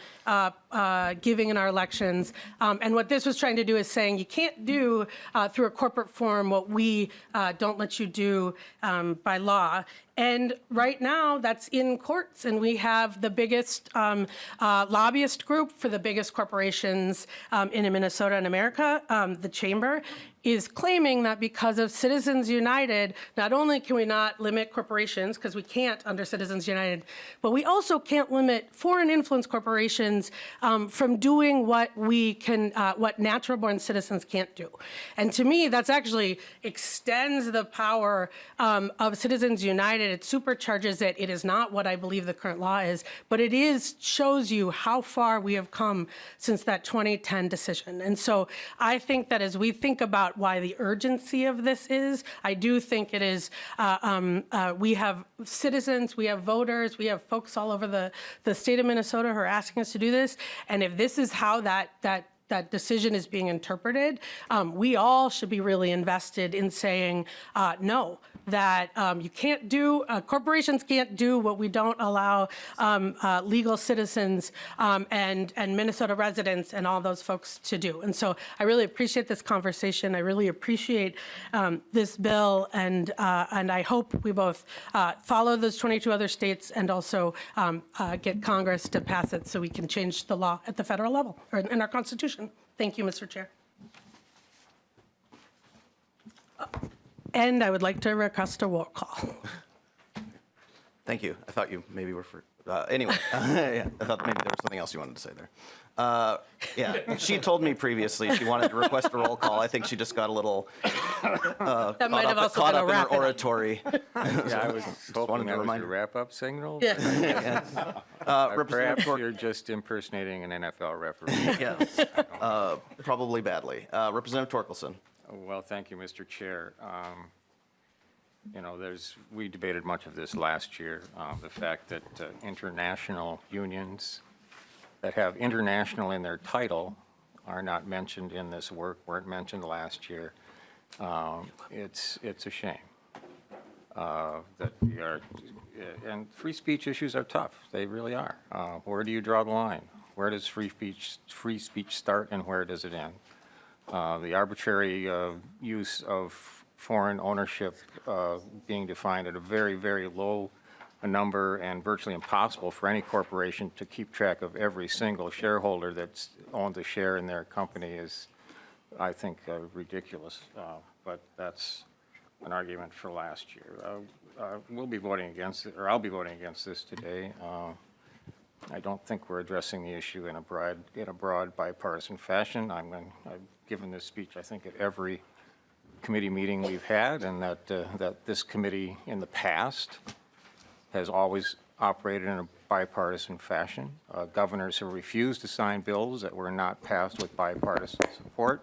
giving in our elections. And what this was trying to do is saying you can't do through a corporate forum what we don't let you do by law. And right now, that's in courts, and we have the biggest lobbyist group for the biggest corporations in Minnesota and America, the Chamber, is claiming that because of Citizens United, not only can we not limit corporations, because we can't under Citizens United, but we also can't limit foreign influence influence corporations from doing what what natural-born citizens can't do. And to me, that's actually extends the power of Citizens United. It supercharges it. It is not what I believe the current law is, but it shows you how far we have come since that 2010 decision. And so I think that as we think about why the urgency of this is, I do think it is, we have citizens, we have voters, we have folks all over the state of Minnesota who are asking us to do this. And if this is how that decision is being interpreted, we all should be really invested in saying no, that you can't do, corporations can't do what we don't allow legal citizens and Minnesota residents and all those folks to do. And so I really appreciate this conversation. I really appreciate this bill, and I hope we both follow those 22 other states and also get Congress to pass it so we can change the law at the federal level or in our Constitution. Thank you, Mr. Chair. And I would like to request a roll call. Thank you. I thought you maybe were for, anyway, yeah, I thought maybe there was something else you wanted to say there. Yeah, she told me previously she wanted to request a roll call. I think she just got a little That might have also caught been a up in her wrap-it-up. oratory. Yeah, I was hoping that was remind a wrap-up signal. Yeah. Perhaps you're just impersonating an NFL referee. Yes, probably badly. Representative Torkelson. Well, thank you, Mr. Chair. You know, we debated much of this last year, the fact that international unions that have international in their title are not mentioned in this work, weren't mentioned last year. It's a shame that we are, and free speech issues are tough. They really are. Where do you draw the line? Where does free speech start and where does it end? The arbitrary use of foreign ownership being defined at a very, very low number and virtually impossible for any corporation to keep track of every single shareholder that owns a share in their company is, I think, ridiculous. But that's an argument for last year. We'll be voting against it, or I'll be voting against this today. I don't think we're addressing the issue in a broad bipartisan fashion. I've given this speech, I think, at every committee meeting we've had, and that this committee in the past has always operated in a bipartisan fashion. Governors have refused to sign bills that were not passed with bipartisan support,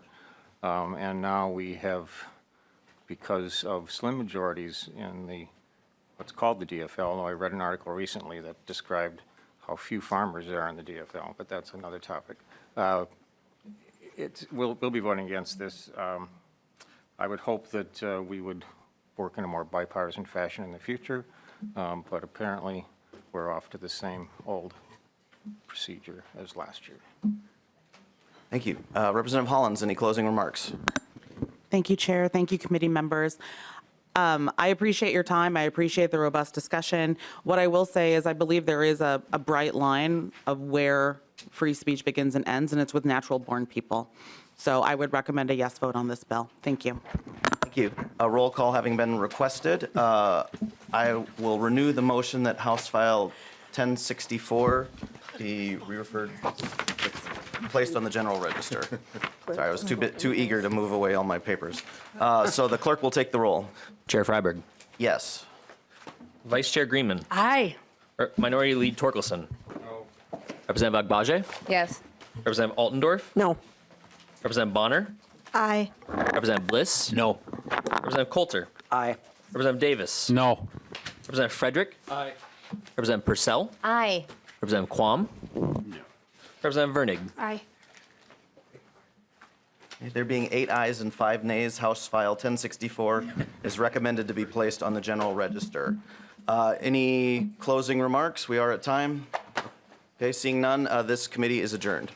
and now we have, because of slim majorities in what's called the DFL, although I read an article recently that described how few farmers there are in the DFL, but that's another topic. We'll be voting against this. I would hope that we would work in a more bipartisan fashion in the future, but apparently we're off to the same old procedure as last year. Thank you. Representative Hollins, any closing remarks? Thank you, Chair. Thank you, committee members. I appreciate your time. I appreciate the robust discussion. What I will say is I believe there is a bright line of where free speech begins and ends, and it's with natural-born people. So I would recommend a yes vote on this bill. Thank you. Thank you. A roll call having been requested, I will renew the motion that House File 1064 be re-referred, placed on the general register. Sorry, I was too eager to move away all my papers. So the clerk will take the roll. Chair Freiberg. Yes. Vice Chair Greenman. Aye. Minority Lead Torkelson. No. Representative Agbaje. Yes. Representative Altendorf. No. Representative Bonner. Aye. Representative Bliss. No. Representative Coulter. Aye. Representative Davis. No. Representative Frederick. Aye. Representative Pursell. Aye. Representative Quam. No. Representative Virnig. Aye. There being 8 ayes and 5 nays, House File 1064 is recommended to be placed on the general register. Any closing remarks? We are at time. Okay, seeing none, this committee is adjourned.